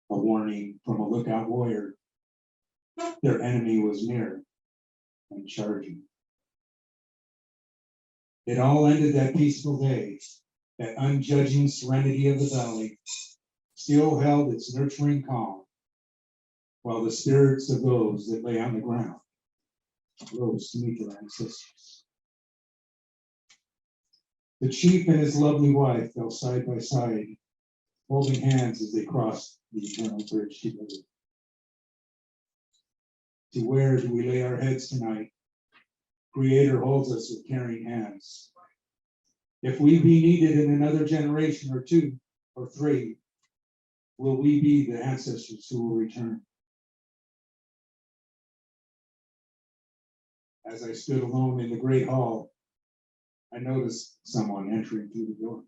a warning from a lookout warrior. Their enemy was near and charging. It all ended that peaceful day. That unjudging serenity of the valley still held its nurturing calm, while the spirits of those that lay on the ground rose to meet their ancestors. The chief and his lovely wife fell side by side, holding hands as they crossed the eternal bridge together. To where do we lay our heads tonight? Creator holds us with caring hands. If we be needed in another generation or two or three, will we be the ancestors who will return? As I stood alone in the great hall, I noticed someone entering through the door.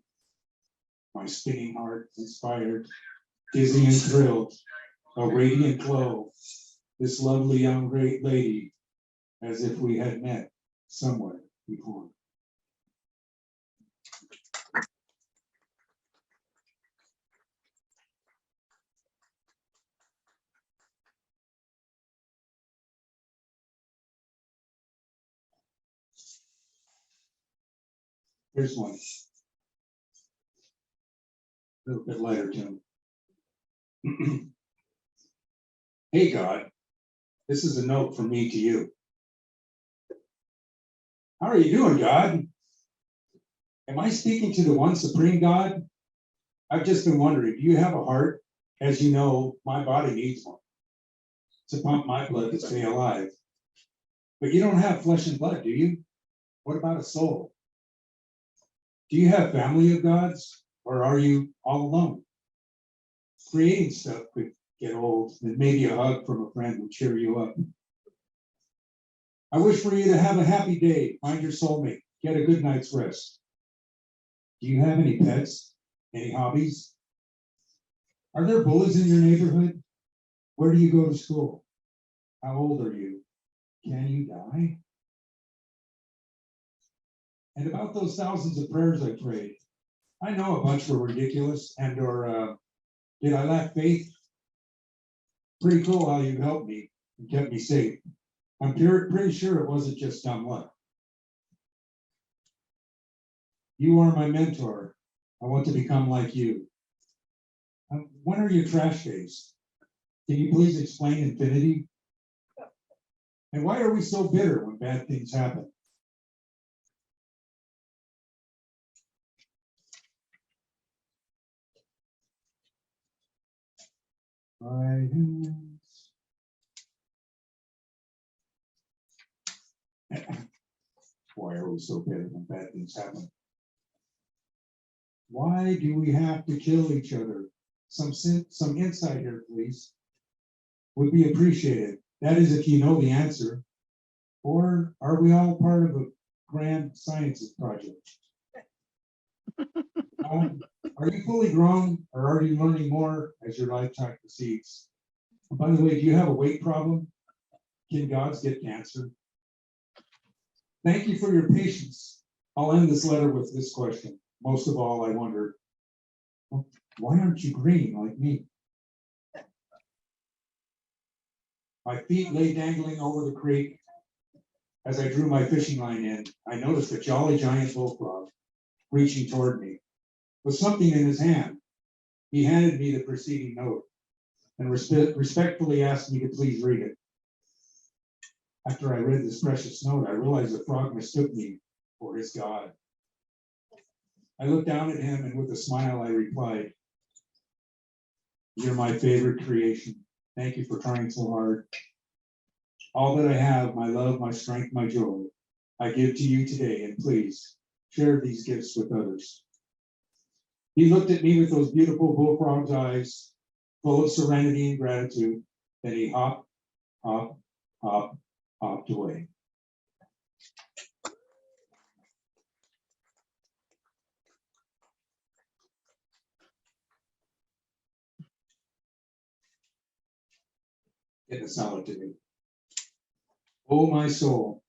My spinning heart inspired, dizzy and thrilled, a radiant glow, this lovely young great lady, as if we had met somewhere before. Here's one. A little bit lighter tune. Hey God, this is a note from me to you. How are you doing, God? Am I speaking to the one supreme God? I've just been wondering, do you have a heart? As you know, my body needs one to pump my blood to stay alive. But you don't have flesh and blood, do you? What about a soul? Do you have family of gods, or are you all alone? Creating stuff could get old, and maybe a hug from a friend would cheer you up. I wish for you to have a happy day, find your soulmate, get a good night's rest. Do you have any pets? Any hobbies? Are there bullies in your neighborhood? Where do you go to school? How old are you? Can you die? And about those thousands of prayers I prayed, I know a bunch were ridiculous or did I lack faith? Pretty cool how you helped me and kept me safe. I'm pretty sure it wasn't just dumb luck. You are my mentor. I want to become like you. When are your trash days? Can you please explain infinity? And why are we so bitter when bad things happen? My hands. Why are we so bitter when bad things happen? Why do we have to kill each other? Some insight here, please. Would be appreciated. That is, if you know the answer. Or are we all part of a grand sciences project? Are you fully grown, or are you learning more as your lifetime proceeds? And by the way, do you have a weight problem? Can gods get cancer? Thank you for your patience. I'll end this letter with this question. Most of all, I wonder, why aren't you green like me? My feet lay dangling over the creek. As I drew my fishing line in, I noticed a jolly giant bullfrog reaching toward me. with something in his hand. He handed me the preceding note and respectfully asked me to please read it. After I read this precious note, I realized the frog mistook me for his God. I looked down at him and with a smile I replied, "You're my favorite creation. Thank you for trying so hard. All that I have, my love, my strength, my joy, I give to you today, and please share these gifts with others." He looked at me with those beautiful bullfrog's eyes, full of serenity and gratitude. Then he hopped, hopped, hopped, hopped away. Getting a salad today. Oh, my soul.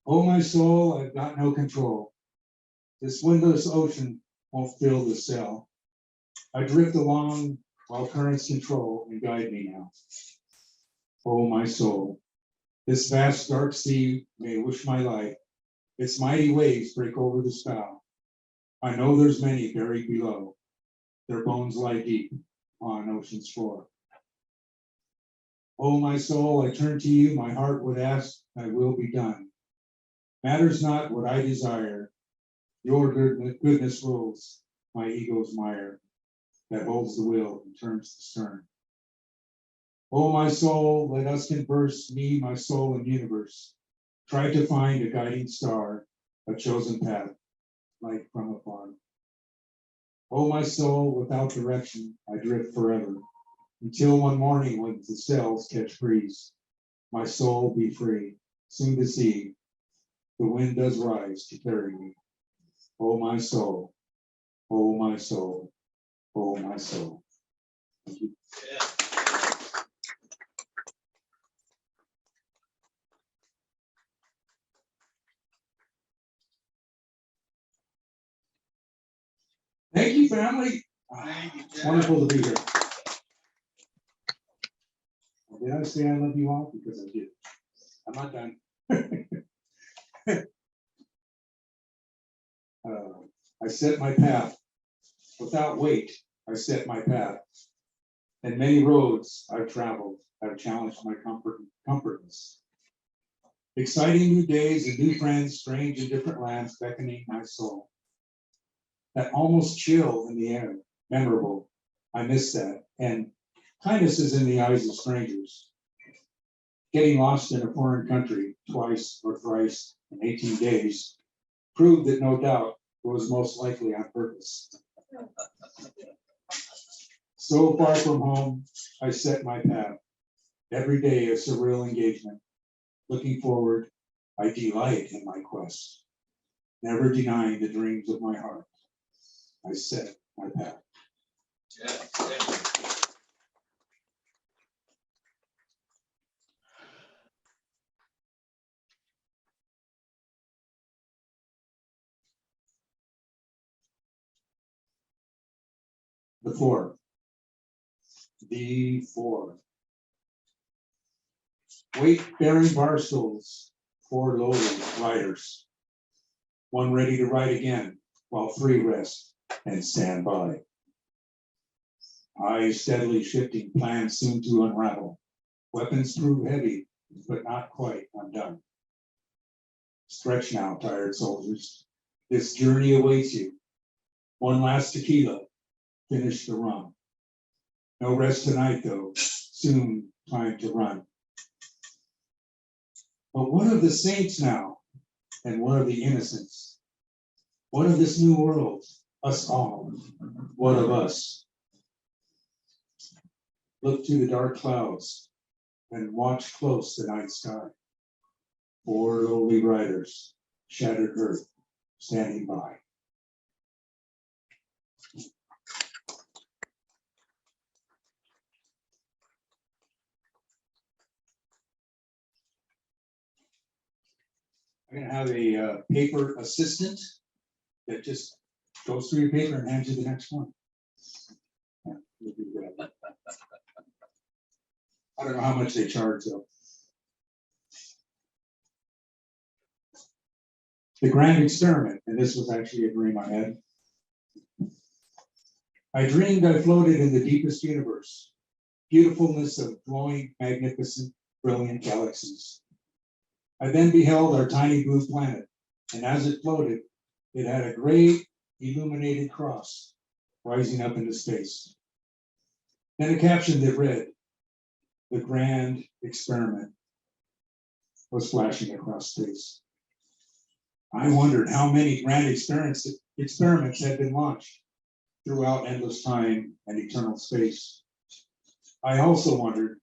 Oh, my soul, I've got no control. This windless ocean won't fill the cell. I drift along while currents control and guide me now. Oh, my soul, this vast dark sea may wish my life. Its mighty waves break over the spow. I know there's many buried below. Their bones lie deep on ocean's floor. Oh, my soul, I turn to you. My heart would ask, thy will be done. Matters not what I desire. Your goodness rules my ego's mire that holds the wheel and turns the stern. Oh, my soul, let us converse, me, my soul, and universe. Try to find a guiding star, a chosen path, light from afar. Oh, my soul, without direction, I drift forever, until one morning when the sails catch breeze, my soul be free, soon to see the wind does rise to carry me. Oh, my soul, oh, my soul, oh, my soul. Thank you. Thank you, family. It's wonderful to be here. Did I say I love you all? Because I did. I'm not done. I set my path. Without weight, I set my path. And many roads I've traveled, I've challenged my comfortness. Exciting new days and new friends, strange and different lands beckoning my soul. That almost chill in the air, memorable. I miss that. And kindness is in the eyes of strangers. Getting lost in a foreign country twice or thrice in 18 days proved that no doubt it was most likely on purpose. So far from home, I set my path. Every day a surreal engagement. Looking forward, I delight in my quest. Never denying the dreams of my heart. I set my path. The four. The four. Weight-bearing bar stools, four lowly riders. One ready to ride again, while three rest and stand by. Eyes steadily shifting, plans soon to unravel. Weapons prove heavy, but not quite undone. Stretch now, tired soldiers. This journey awaits you. One last tequila, finish the run. No rest tonight, though. Soon time to run. But what of the saints now? And what of the innocents? What of this new world? Us all. What of us? Look to the dark clouds and watch close the night sky. Four lowly riders, shattered earth, standing by. I'm gonna have a paper assistant that just goes through your paper and hands you the next one. Yeah, we'll do that. I don't know how much they charge though. The grand experiment, and this was actually a dream I had. I dreamed I floated in the deepest universe, beautifulness of glowing, magnificent, brilliant galaxies. I then beheld our tiny blue planet, and as it floated, it had a great illuminated cross rising up into space. Then a caption that read, "The grand experiment," was flashing across space. I wondered how many grand experiments had been launched throughout endless time and eternal space. I also wondered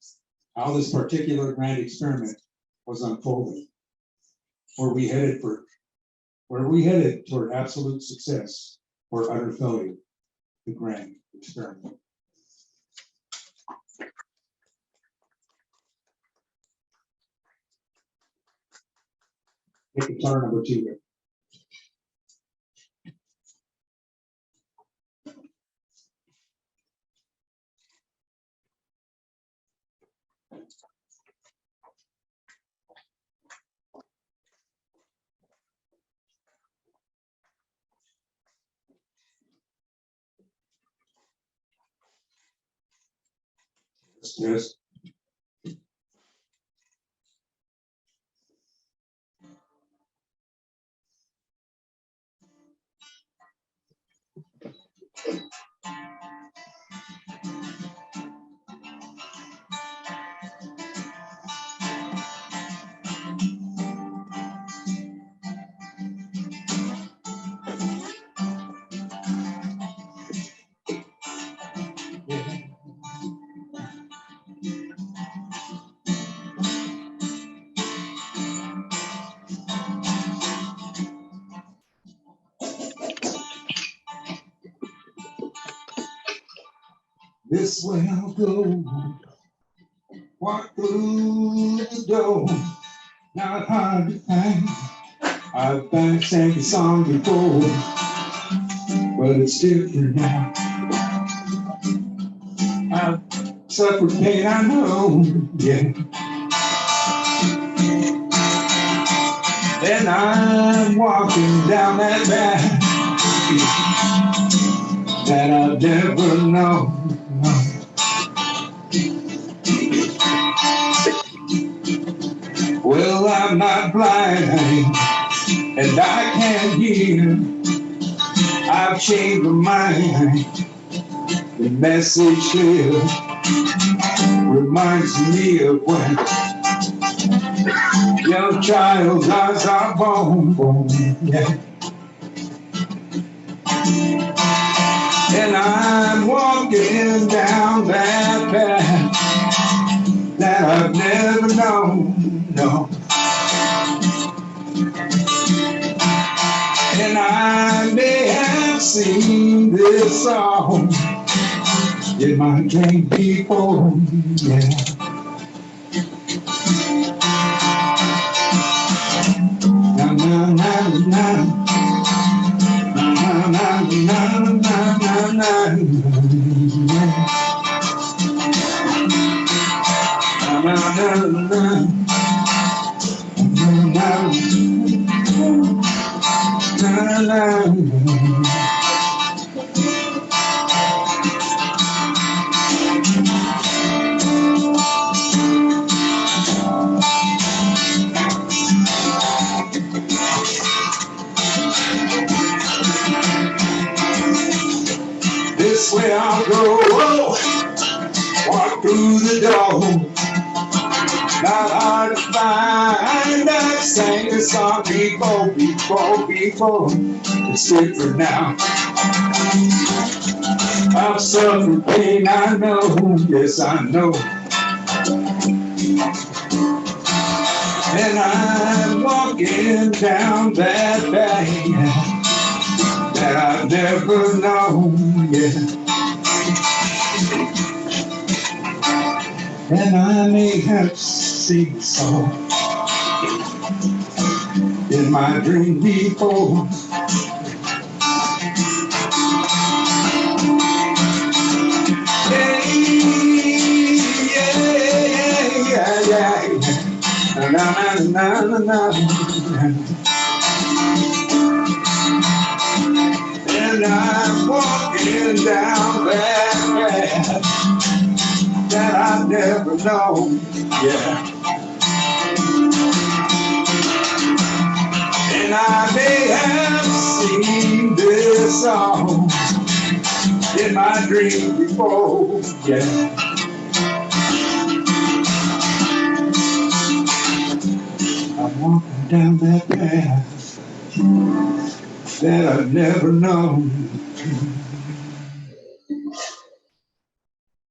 how this particular grand experiment was unfolding. Were we headed toward absolute success or utter failure? The grand experiment. Take guitar number 2. Yes. This way I'll go, walk through the door, not hard to find. I've sang the song before, but it's different now. I've suffered pain, I know, yeah. And I'm walking down that path that I've never known. Well, I'm not blind, and I can't hear. I've changed my mind. The message clear reminds me of when young child's eyes are born, yeah. And I'm walking down that path that I've never known, no. And I may have seen this song in my dream before, yeah. Na na na na na na na na na This way I'll go, walk through the door, not hard to find. I've sang this song before. It's different now. I've suffered pain, I know, yes I know. And I'm walking down that path that I've never known, yeah. And I may have seen the song in my dream before. Yeah. Na na na na na. And I'm walking down that path that I've never known. Yeah. And I may have seen this song in my dream before. Yeah. I'm walking down that path that I've never known.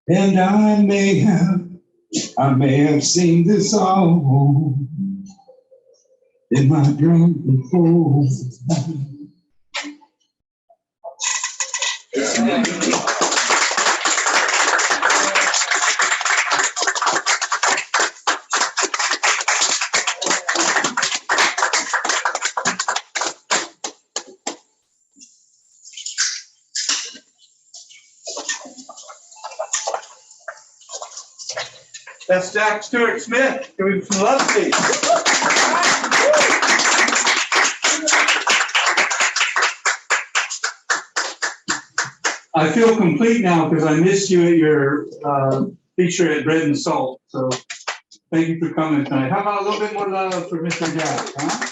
And I may have seen this song in my dream before. That's Jack Stuart Smith doing some love speech. I feel complete now because I missed you at your feature at Bread and Salt. So thank you for coming tonight. How about a little bit more love for Mr. Jack, huh?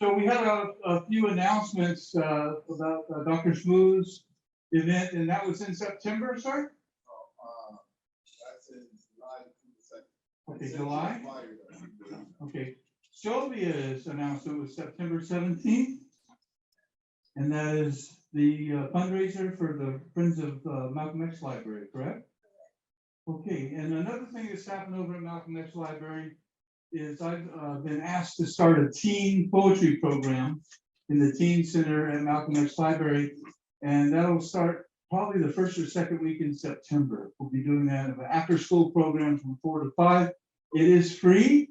So we had a few announcements about Dr. Smooth's event, and that was in September, sir? That's in July 22nd. Okay, July? Okay, Sylvia's announcement was September 17th. And that is the fundraiser for the Friends of Malcolm X Library, correct? Okay, and another thing that's happened over at Malcolm X Library is I've been asked to start a teen poetry program in the teen center at Malcolm X Library. And that'll start probably the first or second week in September. We'll be doing that as an after school program from 4 to 5. It is free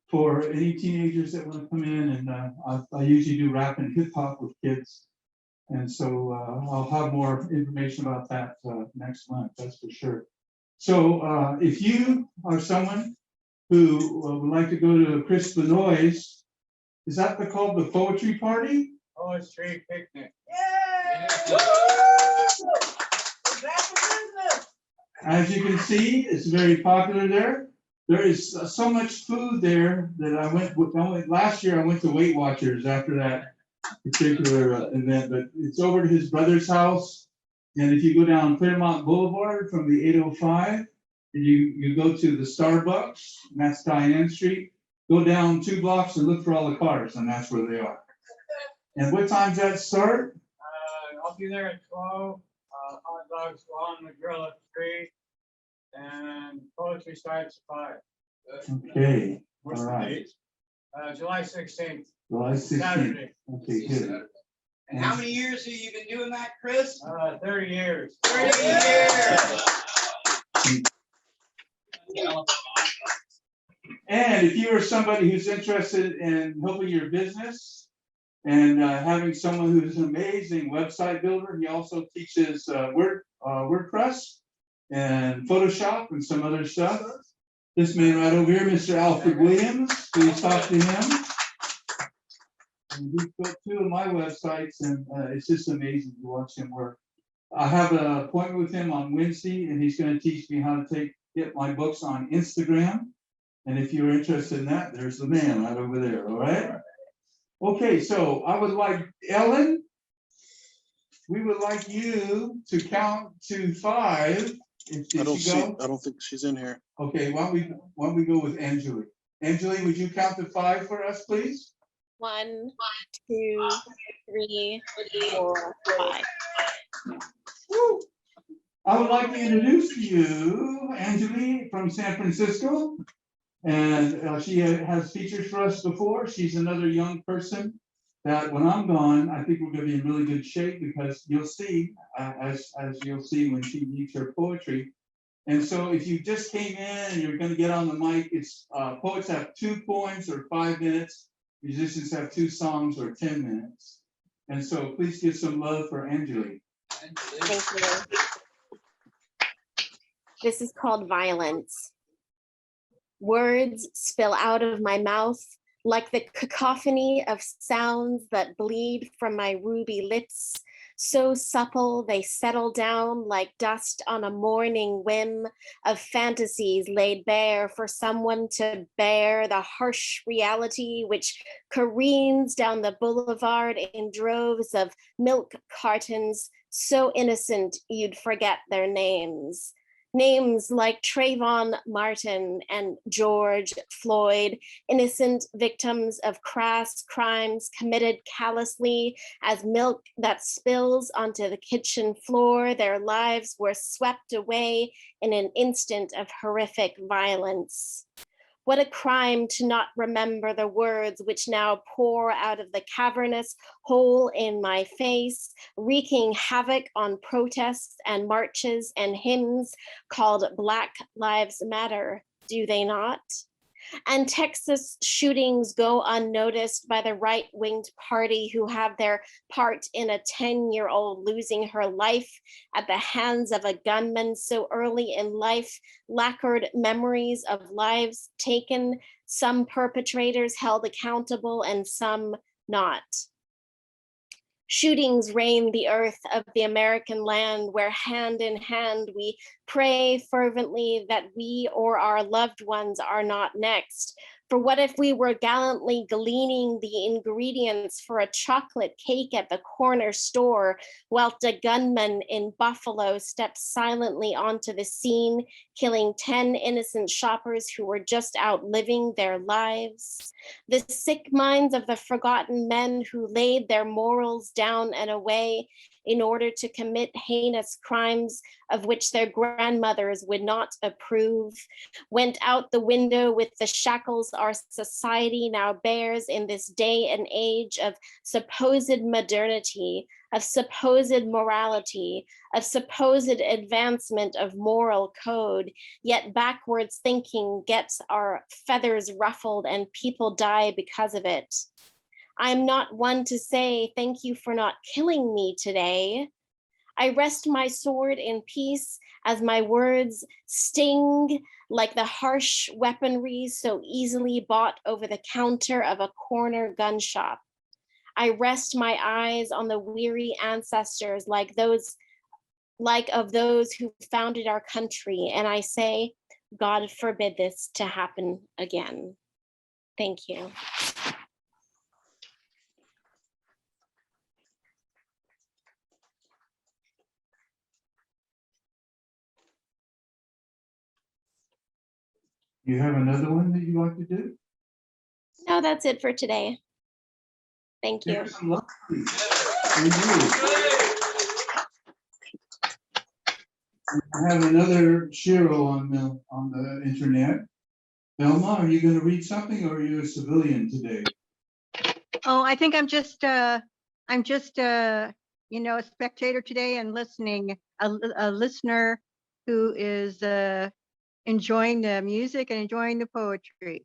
for any teenagers that want to come in, and I usually do rap and hip hop with kids. And so I'll have more information about that next month, that's for sure. So if you are someone who would like to go to Chris Benoit's, is that called the poetry party? Poetry picnic. As you can see, it's very popular there. There is so much food there that I went last year. I went to Weight Watchers after that particular event, but it's over to his brother's house. And if you go down Claremont Boulevard from the 805, and you go to the Starbucks, and that's Diane Street, go down 2 blocks and look for all the cars, and that's where they are. And what time's that start? I'll be there at 12. Hot dogs go on the grill at 3. And poetry starts at 5. Okay. What's all the right. date? July 16th. July 16th. Saturday. Okay, good. And how many years have you been doing that, Chris? 30 years. 30 years. And if you are somebody who's interested in helping your business and having someone who's an amazing website builder, he also teaches WordPress and Photoshop and some other stuff. This man right over here, Mr. Alfred Williams, please talk to him. And he's built 2 of my websites, and it's just amazing to watch him work. I have an appointment with him on Wednesday, and he's going to teach me how to get my books on Instagram. And if you're interested in that, there's the man right over there, all right? Okay, so I would like, Ellen, we would like you to count to 5. I don't think she's in here. Okay, why don't we go with Angeli? Angeli, would you count to 5 for us, please? 1, 2, 3, 4, 5. Woo. I would like to introduce to you Angeli from San Francisco. And she has featured for us before. She's another young person that when I'm gone, I think we're going to be in really good shape because you'll see, as you'll see when she reads her poetry. And so if you just came in and you're going to get on the mic, it's poets have 2 poems or 5 minutes. Musicians have 2 songs or 10 minutes. And so please give some love for Angeli. Thank you. This is called Violence. Words spill out of my mouth like the cacophony of sounds that bleed from my ruby lips, so supple they settle down like dust on a morning whim of fantasies laid bare for someone to bear the harsh reality which careens down the boulevard in droves of milk cartons, so innocent you'd forget their names. Names like Trayvon Martin and George Floyd, innocent victims of crass crimes committed callously as milk that spills onto the kitchen floor. Their lives were swept away in an instant of horrific violence. What a crime to not remember the words which now pour out of the cavernous hole in my face, wreaking havoc on protests and marches and hymns called Black Lives Matter, do they not? And Texas shootings go unnoticed by the right-winged party who have their part in a 10-year-old losing her life at the hands of a gunman so early in life, lacquered memories of lives taken, some perpetrators held accountable and some not. Shootings reign the earth of the American land where hand in hand we pray fervently that we or our loved ones are not next. For what if we were gallantly gleaning the ingredients for a chocolate cake at the corner store, whilst a gunman in Buffalo stepped silently onto the scene, killing 10 innocent shoppers who were just out living their lives? The sick minds of the forgotten men who laid their morals down and away in order to commit heinous crimes of which their grandmothers would not approve, went out the window with the shackles our society now bears in this day and age of supposed modernity, of supposed morality, of supposed advancement of moral code, yet backwards thinking gets our feathers ruffled and people die because of it. I'm not one to say thank you for not killing me today. I rest my sword in peace as my words sting like the harsh weaponry so easily bought over the counter of a corner gun shop. I rest my eyes on the weary ancestors like of those who founded our country, and I say, God forbid this to happen again. Thank you. You have another one that you'd like to do? No, that's it for today. Thank you. There's some luck. Thank you. I have another Shiro on the internet. Velma, are you going to read something, or are you a civilian today? Oh, I think I'm just a spectator today and listening, a listener who is enjoying the music and enjoying the poetry.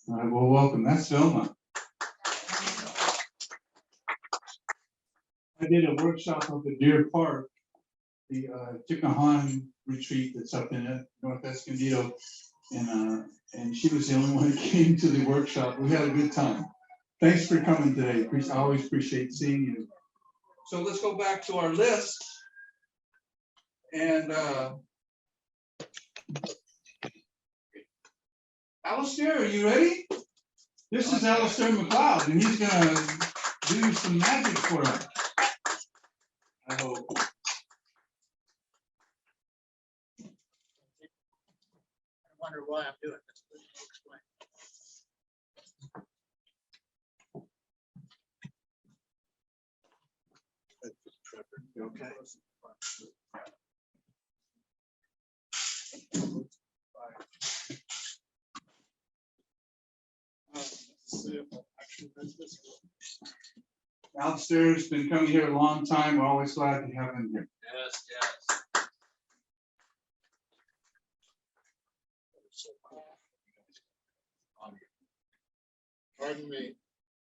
All right, well, welcome. That's Velma. I did a workshop up at Deer Park, the Chickahan retreat that's up in North Escondido, and she was the only one that came to the workshop. We had a good time. Thanks for coming today. I always appreciate seeing you. So let's go back to our list. And Alistair, are you ready? This is Alistair McLeod, and he's gonna do some magic for us. I hope. I wonder why I'm doing this. Let me explain. You okay? Alistair's been coming here a long time. We're always glad to have him here. Yes, yes. Pardon me.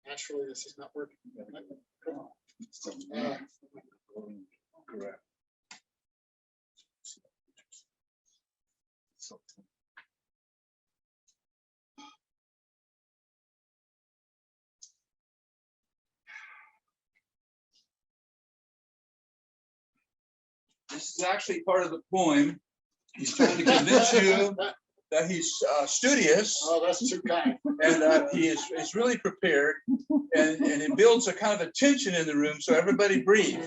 Naturally, this is not working. Correct. this is actually part of the poem. He's trying to convince you that he's studious. Oh, that's too kind. And that he is really prepared. And it builds a kind of a tension in the room, so everybody breathe.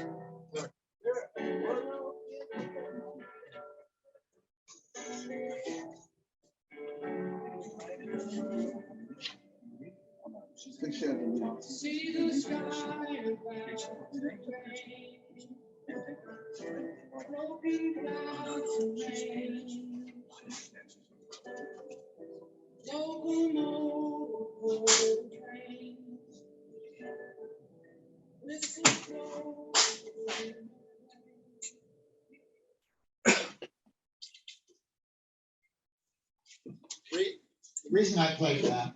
See the sky and broken clouds and rain. Locomotive train. Listen close. The reason I played that,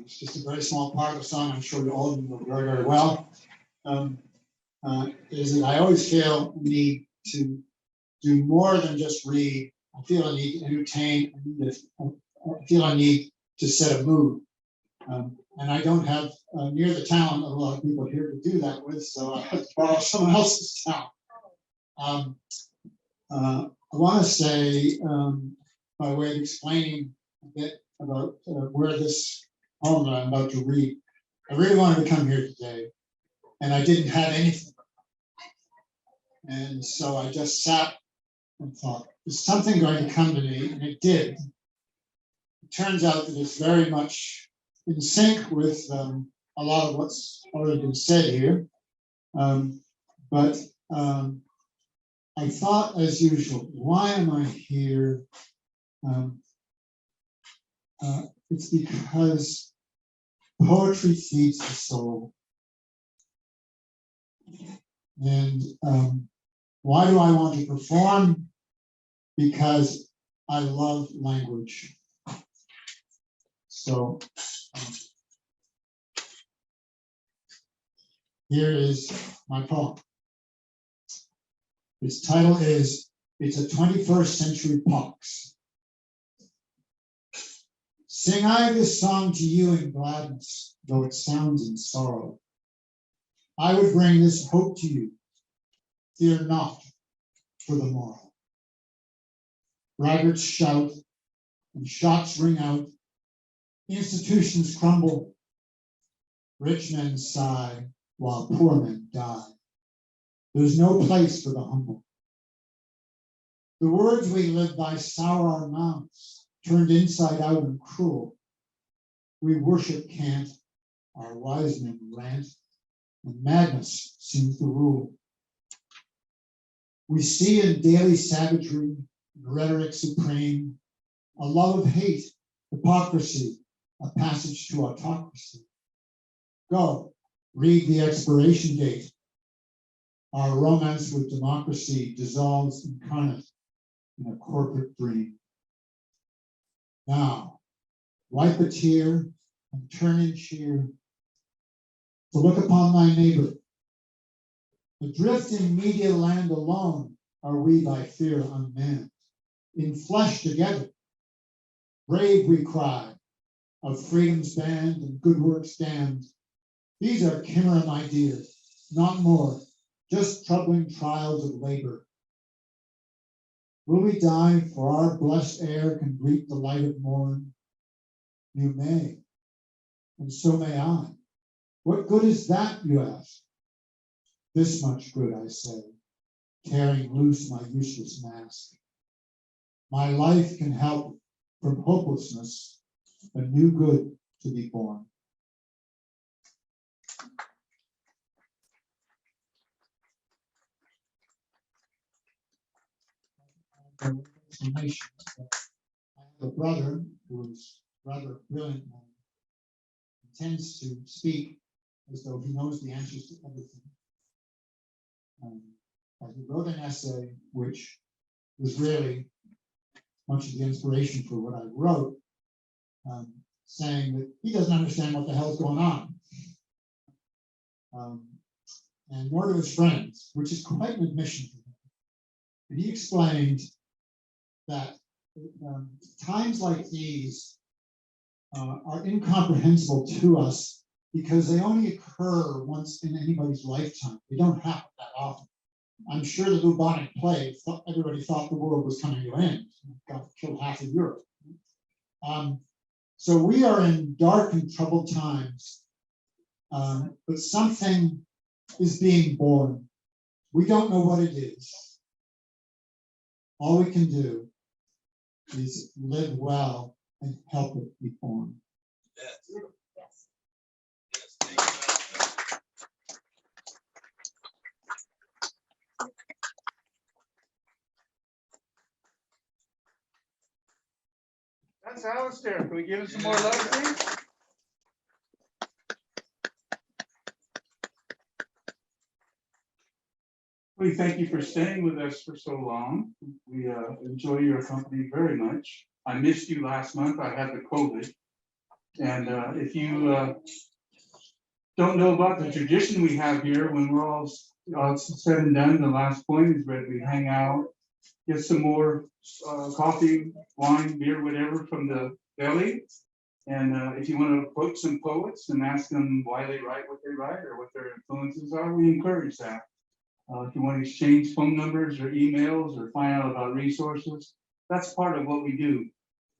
it's just a very small part of the song, I'm sure you all of you know very, very well, is that I always feel a need to do more than just read. I feel a need to entertain, I feel a need to set a mood. And I don't have near the talent of a lot of people here to do that with, so I have to borrow someone else's talent. I want to say, by way of explaining a bit about where this poem that I'm about to read, I really wanted to come here today, and I didn't have anything. And so I just sat and thought, is something going to come to me? And it did. It turns out that it's very much in sync with a lot of what's already been said here. But I thought, as usual, why am I here? It's because poetry feeds the soul. And why do I want to perform? Because I love language. So here is my poem. Its title is, it's a 21st Century Pox. Sing I this song to you in gladness, though it sounds in sorrow. I would bring this hope to you, fear not for the morrow. Braggarts shout and shots ring out, institutions crumble, rich men sigh while poor men die. There's no place for the humble. The words we live by sour our mouths, turned inside out and cruel. We worship cant, our wise men rant, and madness seems the rule. We see in daily savagery, rhetoric supreme, a love of hate, hypocrisy, a passage to autocracy. Go, read the expiration date. Our romance with democracy dissolves incarnate in a corporate dream. Now, wipe a tear and turn in cheer to look upon thy neighbor. Adrift in media land alone are we by fear unmanned. In flesh together, brave we cry, of freedom's band and good works damned. These are chimera ideas, not more, just troubling trials of labor. Will we die for our blessed air can greet the light of morn? You may, and so may I. What good is that, you ask? This much good, I say, tearing loose my useless mask. My life can help from hopelessness a new good to be born. I have a brother who is rather brilliant and tends to speak as though he knows the answers to everything. He wrote an essay which was really much of the inspiration for what I wrote, saying that he doesn't understand what the hell's going on. And nor do his friends, which is quite an admission for him. And he explained that times like these are incomprehensible to us because they only occur once in anybody's lifetime. They don't happen that often. I'm sure the bubonic plague, everybody thought the world was coming to an end. Got killed half of Europe. So we are in dark and troubled times, but something is being born. We don't know what it is. All we can do is live well and help it be born. Yes. That's Alistair. Can we give him some more love, please? We thank you for staying with us for so long. We enjoy your company very much. I missed you last month. I had the COVID. And if you don't know about the tradition we have here, when we're all said and done, the last point is that we hang out, get some more coffee, wine, beer, whatever from the deli. And if you want to quote some poets and ask them why they write what they write or what their influences are, we encourage that. If you want to exchange phone numbers or emails or find out about resources, that's part of what we do.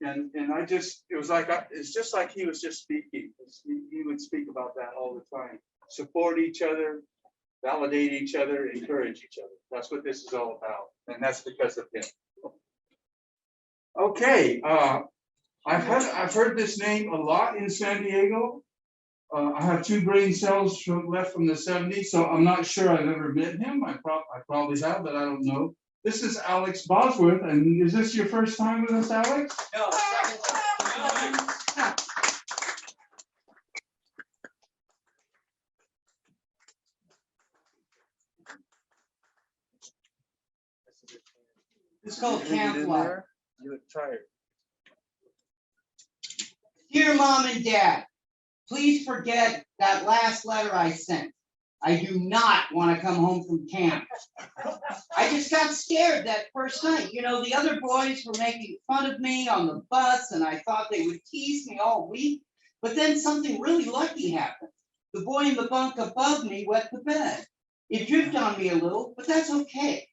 And it's just like he was just speaking. He would speak about that all the time. Support each other, validate each other, encourage each other. That's what this is all about. And that's because of him. Okay, I've heard this name a lot in San Diego. I have 2 brain cells left from the 70s, so I'm not sure I've ever met him. I probably have, but I don't know. This is Alex Bosworth, and is this your first time with us, Alex? No, second time. It's called camp life. You look tired. Dear Mom and Dad, please forget that last letter I sent. I do not want to come home from camp. I just got scared that first night. You know, the other boys were making fun of me on the bus, and I thought they would tease me all week. But then something really lucky happened. The boy in the bunk above me wet the bed. It dripped on me a little, but that's okay.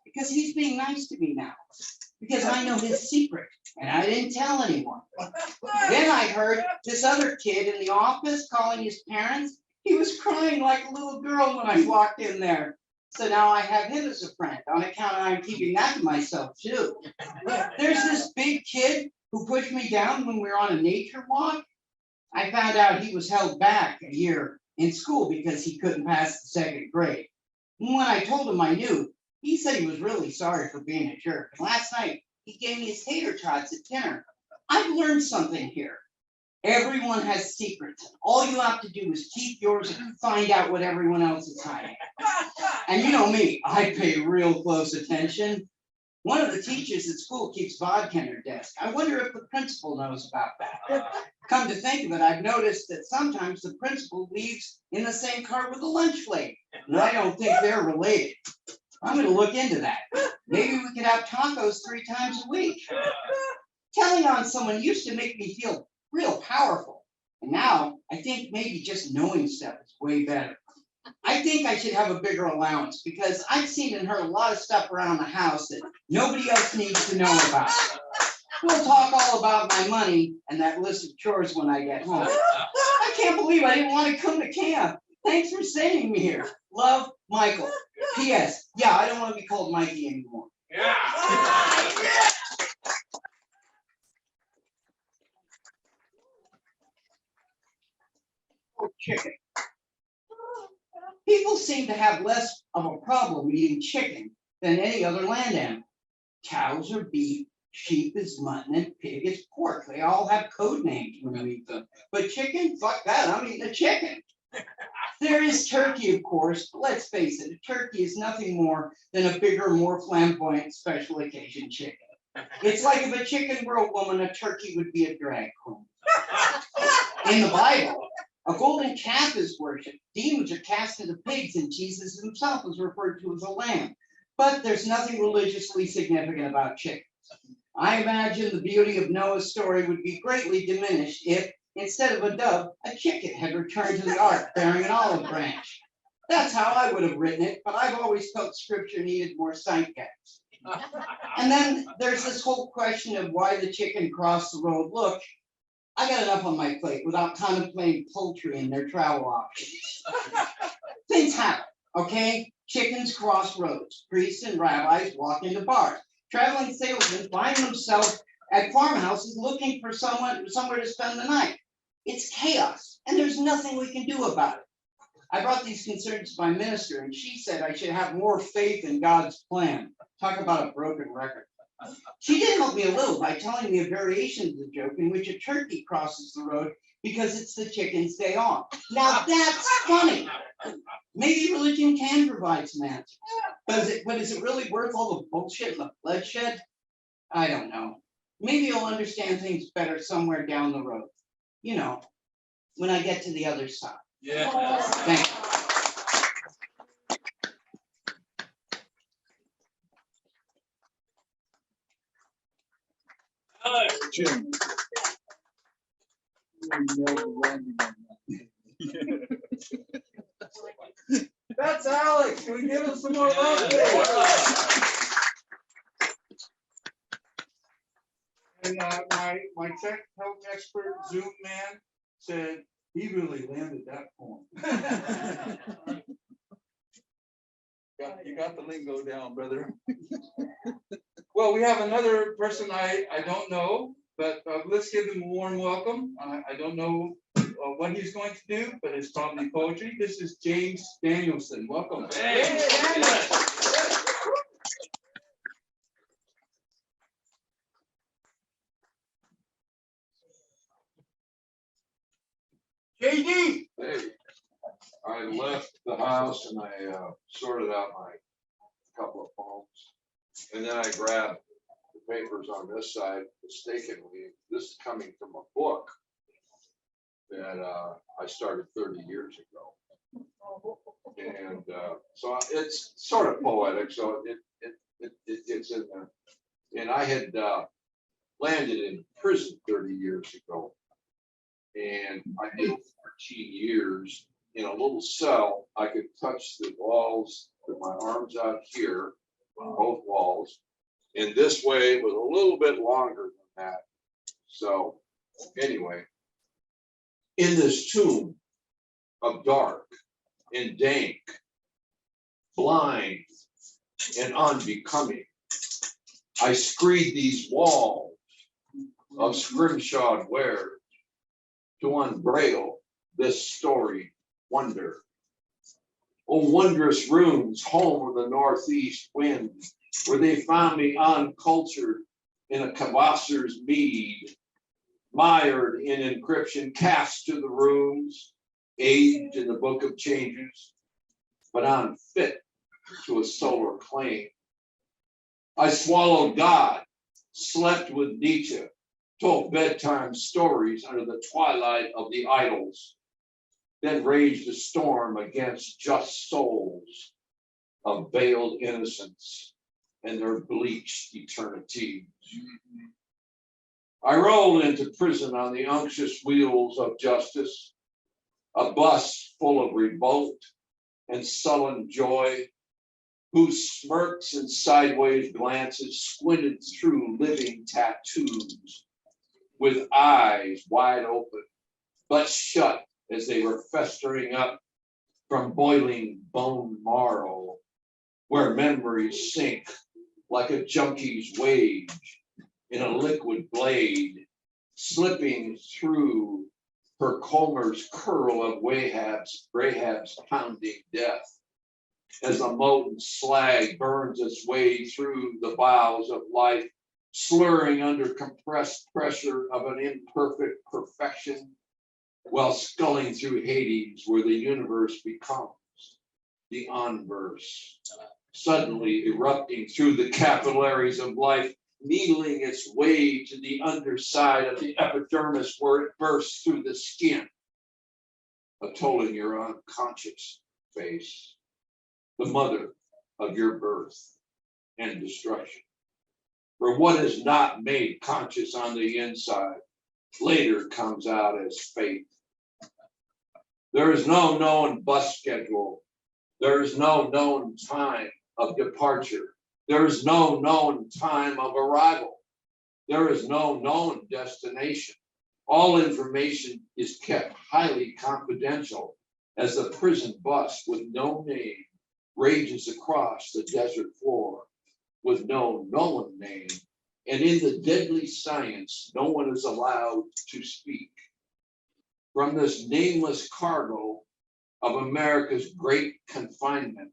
Because he's being nice to me now. Because I know his secret, and I didn't tell anyone. Then I heard this other kid in the office calling his parents. He was crying like a little girl when I walked in there. So now I have him as a friend on account of I'm keeping that to myself too. There's this big kid who pushed me down when we were on a nature walk. I found out he was held back a year in school because he couldn't pass the 2nd grade. And when I told him I knew, he said he was really sorry for being a jerk. And last night, he gave me his tater tots at dinner. I've learned something here. Everyone has secrets. All you have to do is keep yours and find out what everyone else is hiding. And you know me, I pay real close attention. One of the teachers at school keeps vodka in her desk. I wonder if the principal knows about that. Come to think of it, I've noticed that sometimes the principal leaves in the same car with the lunch lady. And I don't think they're related. I'm going to look into that. Maybe we could have tacos 3 times a week. Telling on someone used to make me feel real powerful. And now I think maybe just knowing stuff is way better. I think I should have a bigger allowance because I've seen and heard a lot of stuff around the house that nobody else needs to know about. We'll talk all about my money and that list of chores when I get home. I can't believe I didn't want to come to camp. Thanks for sending me here. Love, Michael. P.S. Yeah, I don't want to be called Mikey anymore. Yeah. Oh, chicken. People seem to have less of a problem eating chicken than any other land animal. Cows are beef, sheep is mutton, and pig is pork. They all have code names when you eat them. But chicken, fuck that, I'm eating a chicken. There is turkey, of course, but let's face it, a turkey is nothing more than a bigger, more flamboyant special occasion chicken. It's like if a chicken were a woman, a turkey would be a drag queen. In the Bible, a golden calf is worshipped. Demons are cast into pigs, and Jesus himself is referred to as a lamb. But there's nothing religiously significant about chickens. I imagine the beauty of Noah's story would be greatly diminished if, instead of a dove, a chicken had returned to the ark bearing an olive branch. That's how I would have written it, but I've always felt scripture needed more sight gags. And then there's this whole question of why the chicken crossed the road. Look, I got enough on my plate without contemplating poultry and their travel options. Things happen, okay? Chickens cross roads. Priests and rabbis walk into bars. Traveling salesmen find themselves at farmhouses looking for somewhere to spend the night. It's chaos, and there's nothing we can do about it. I brought these concerns to my minister, and she said I should have more faith in God's plan. Talk about a broken record. She did help me a little by telling me a variation of the joke in which a turkey crosses the road because it's the chicken's day off. Now that's funny. Maybe religion can provide some answers. But is it really worth all the bullshit and the bloodshed? I don't know. Maybe you'll understand things better somewhere down the road. You know, when I get to the other side. Yeah. Thank you. Jim. That's Alex. Can we give him some more love? And my tech health expert Zoom man said he really landed that point. You got the lingo down, brother. Well, we have another person I don't know, but let's give him a warm welcome. I don't know what he's going to do, but it's probably poetry. This is James Danielson. Welcome. Hey. JD. Hey, I left the house and I sorted out my couple of poems. And then I grabbed the papers on this side mistakenly. This is coming from a book that I started 30 years ago. And so it's sort of poetic, so it gets in there. And I had landed in prison 30 years ago. And I did 14 years in a little cell. I could touch the walls with my arms out here, both walls. And this way was a little bit longer than that. So anyway, in this tomb of dark and dank, blind and unbecoming, I screed these walls of scrimshawed wares to unbrail this storied wonder. Oh, wondrous rooms, home of the northeast wind, where they found me uncultured in a Kvasser's mead, mired in encryption, cast to the rooms, aged in the book of changes, but unfit to a solar claim. I swallowed God, slept with Nietzsche, told bedtime stories under the twilight of the idols, then raged a storm against just souls of veiled innocence and their bleached eternities. I rolled into prison on the unctuous wheels of justice, a bus full of revolt and sullen joy, whose smirks and sideways glances squinted through living tattoos with eyes wide open, but shut as they were festering up from boiling bone marrow, where memories sink like a junkie's wage in a liquid blade, slipping through her Comer's curl of Rahab's pounding death, as the molten slag burns its way through the bowels of life, slurring under compressed pressure of an imperfect perfection, while sculling through Hades, where the universe becomes the unverse, suddenly erupting through the capillaries of life, needling its way to the underside of the epidermis, where it bursts through the skin, a toll in your unconscious face, the mother of your birth and destruction. For what is not made conscious on the inside later comes out as fate. There is no known bus schedule There is no known time of departure. There is no known time of arrival. There is no known destination. All information is kept highly confidential as the prison bus with no name rages across the desert floor with no known name. And in the deadly science, no one is allowed to speak. From this nameless cargo of America's great confinement,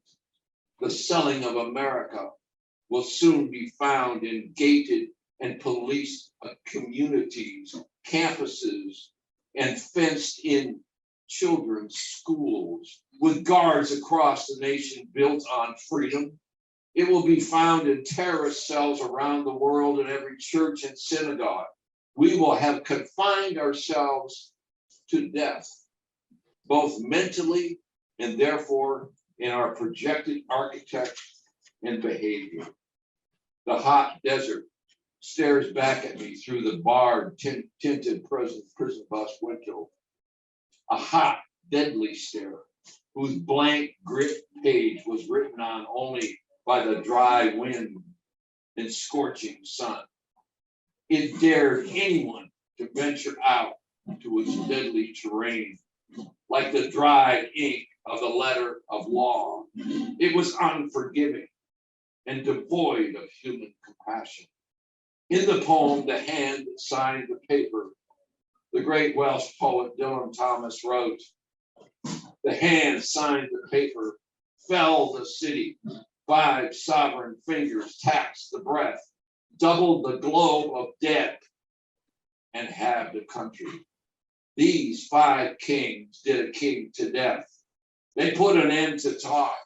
the selling of America will soon be found in gated and policed communities, campuses, and fenced-in children's schools with guards across the nation built on freedom. It will be found in terrorist cells around the world in every church and synagogue. We will have confined ourselves to death, both mentally and therefore in our projected architecture and behavior. The hot desert stares back at me through the barred tinted prison bus window. A hot, deadly stare whose blank grit page was written on only by the dry wind and scorching sun. It dared anyone to venture out to its deadly terrain, like the dried ink of the letter of law. It was unforgiving and devoid of human compassion. In the poem, The Hand That Signed the Paper, the great Welsh poet Dylan Thomas wrote, "The hand signed the paper, fell the city, 5 sovereign fingers taxed the breath, doubled the globe of dead, and halved the country. These 5 kings did a king to death. They put an end to talk.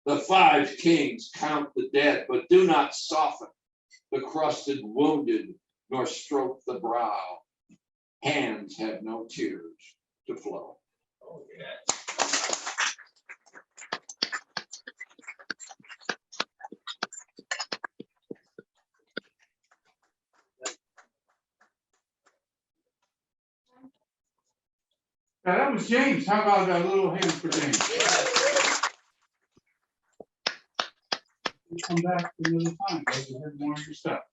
The 5 kings count the dead, but do not soften the crusted wounded, nor stroke the brow. Hands have no tears to flow." Oh, yeah. Now, that was James. How about a little hand for James? We'll come back another time, guys. We'll hear more of your stuff.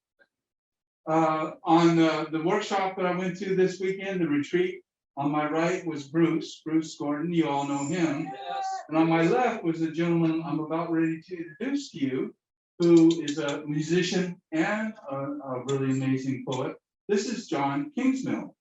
On the workshop that I went to this weekend, the retreat, on my right was Bruce Gordon. You all know him. And on my left was the gentleman I'm about ready to introduce to you, who is a musician and a really amazing poet. This is John Kingsmill.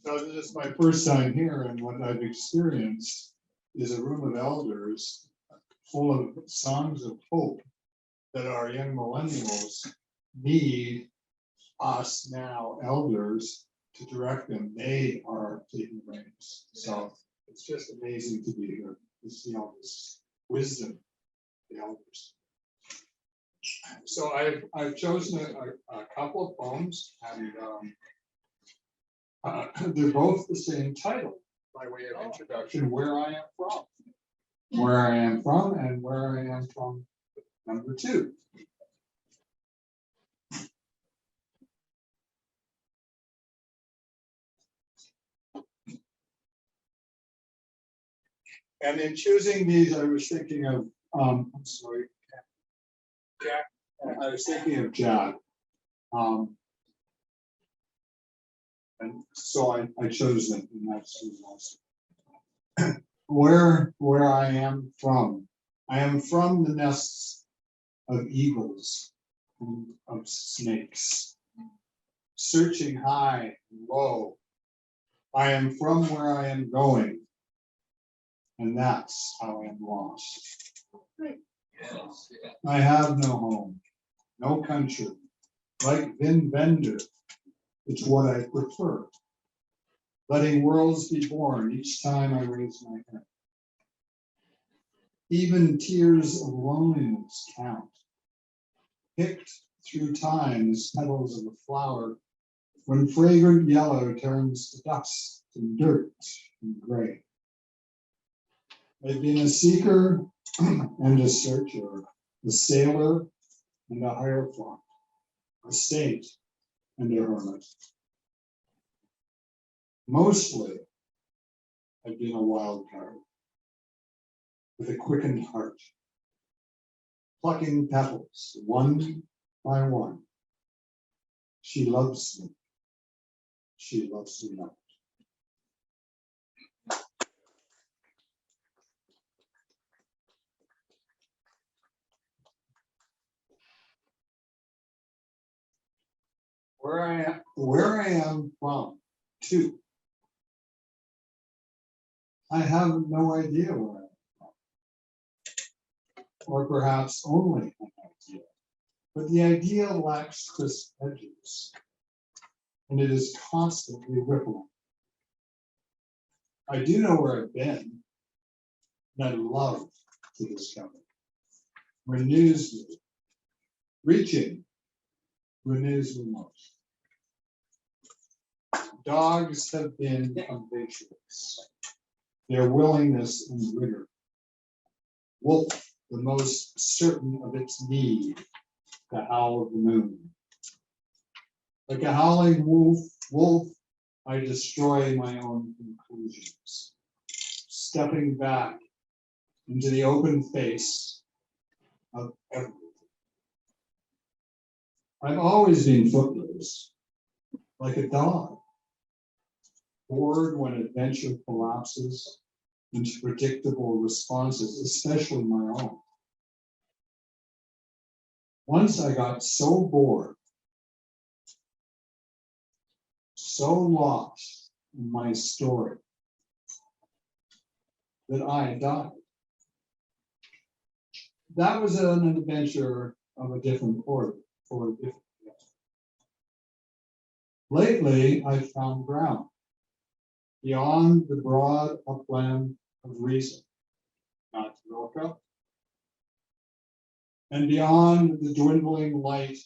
So this is my first time here, and what I've experienced is a room of elders full of songs of hope that our young millennials need us now elders to direct them. They are taking reins. So it's just amazing to be here to see all this wisdom of the elders. So I've chosen a couple of poems, and they're both the same title by way of introduction: Where I Am From. Where I am from and where I am from number 2. And in choosing these, I was thinking of, I'm sorry, Jack. I was thinking of Jack. And so I chose them, and that's awesome. Where I am from. I am from the nests of eagles and of snakes, searching high and low. I am from where I am going, and that's how I am lost. I have no home, no country. Like Vin Bender, it's what I prefer. Letting worlds be born each time I raise my head. Even tears of loneliness count. Picked through time as petals of a flower, when fragrant yellow turns to dust and dirt and gray. I've been a seeker and a searcher, a sailor and a hierophant, a saint, and a hermit. Mostly, I've been a wild card with a quickened heart, plucking petals one by one. She loves me. She loves me not. Where I am from, too. I have no idea where I'm from, or perhaps only an idea. But the idea lacks crisp edges, and it is constantly rippling. I do know where I've been, and I love to discover. Renews me. Reaching renews me most. Dogs have been adventurous, their willingness and rigor. Wolf, the most certain of its need, the howl of the moon. Like a howling wolf, I destroy my own conclusions, stepping back into the open face of everything. I've always been footless, like a dog, bored when adventure collapses into predictable responses, especially my own. Once I got so bored, so lost in my story, that I died. That was an adventure of a different order, for a different day. Lately, I found ground beyond the broad upland of reason, not to look up, and beyond the dwindling light,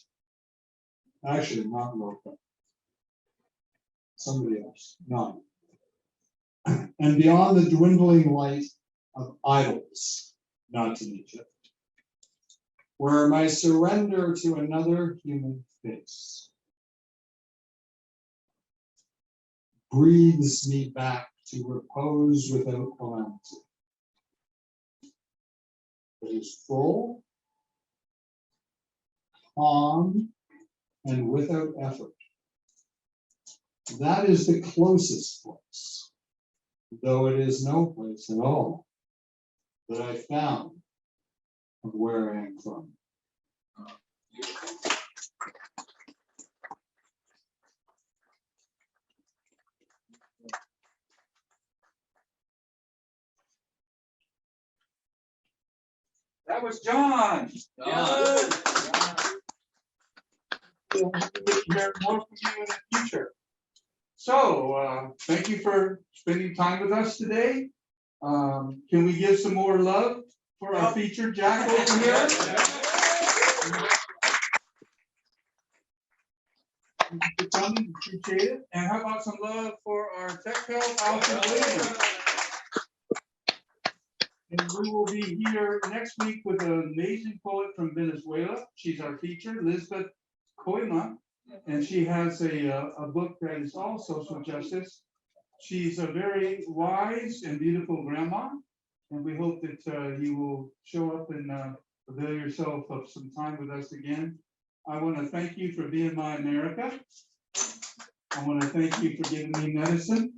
actually not Loka, somebody else, not, and beyond the dwindling light of idols, not to Egypt, where my surrender to another human face breathes me back to repose without calamity. It is full, calm, and without effort. That is the closest place, though it is no place at all, that I found of where I am from. That was John. John. We'll get to hear more from you in the future. So, thank you for spending time with us today. Can we give some more love for our featured Jack over here? Thank you for coming, appreciate it. And how about some love for our tech help, Alison Williams? And we will be here next week with an amazing poet from Venezuela. She's our feature, Lisbeth Koima, and she has a book that is all social justice. She's a very wise and beautiful grandma, and we hope that you will show up and avail yourself of some time with us again. I want to thank you for being my America. I want to thank you for giving me medicine.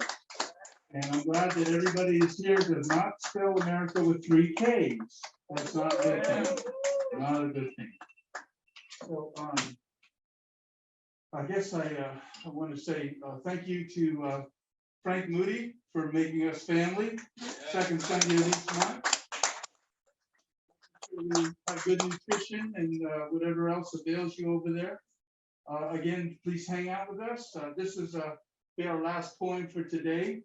And I'm glad that everybody is here does not spell America with 3 Ks. That's not a good thing. Not a good thing. So I guess I want to say thank you to Frank Moody for making us family. Second Sunday of each month. We have good nutrition and whatever else avails you over there. Again, please hang out with us. This is be our last poem for today.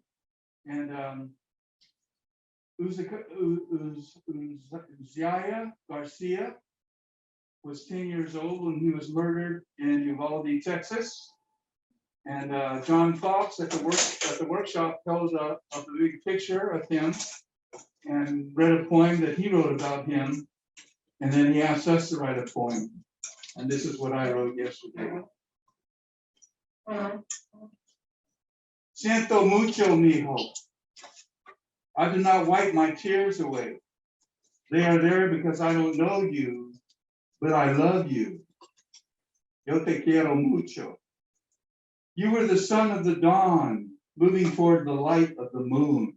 And Uzziah Garcia was 10 years old when he was murdered in Uvalde, Texas. And John Fox at the workshop held up a big picture of him and read a poem that he wrote about him. And then he asked us to write a poem. And this is what I wrote yesterday. Siento mucho, mijo. I do not wipe my tears away. They are there because I don't know you, but I love you. Yo te quiero mucho. You were the son of the dawn, moving toward the light of the moon.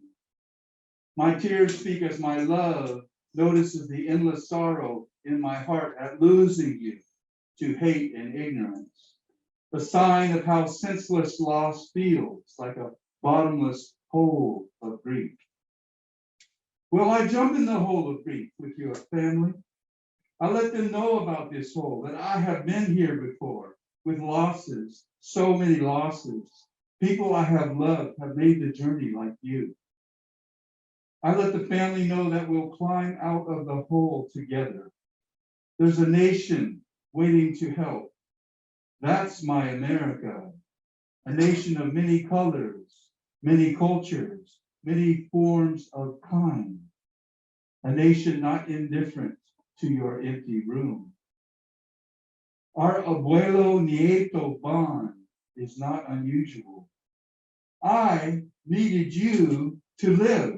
My tears speak as my love notices the endless sorrow in my heart at losing you to hate and ignorance. The sign of how senseless loss feels, like a bottomless hole of grief. Will I jump in the hole of grief with your family? I let them know about this hole, that I have been here before with losses, so many losses. People I have loved have made the journey like you. I let the family know that we'll climb out of the hole together. There's a nation waiting to help. That's my America, a nation of many colors, many cultures, many forms of kind, a nation not indifferent to your empty room. Our abuelo nieto bond is not unusual. I needed you to live.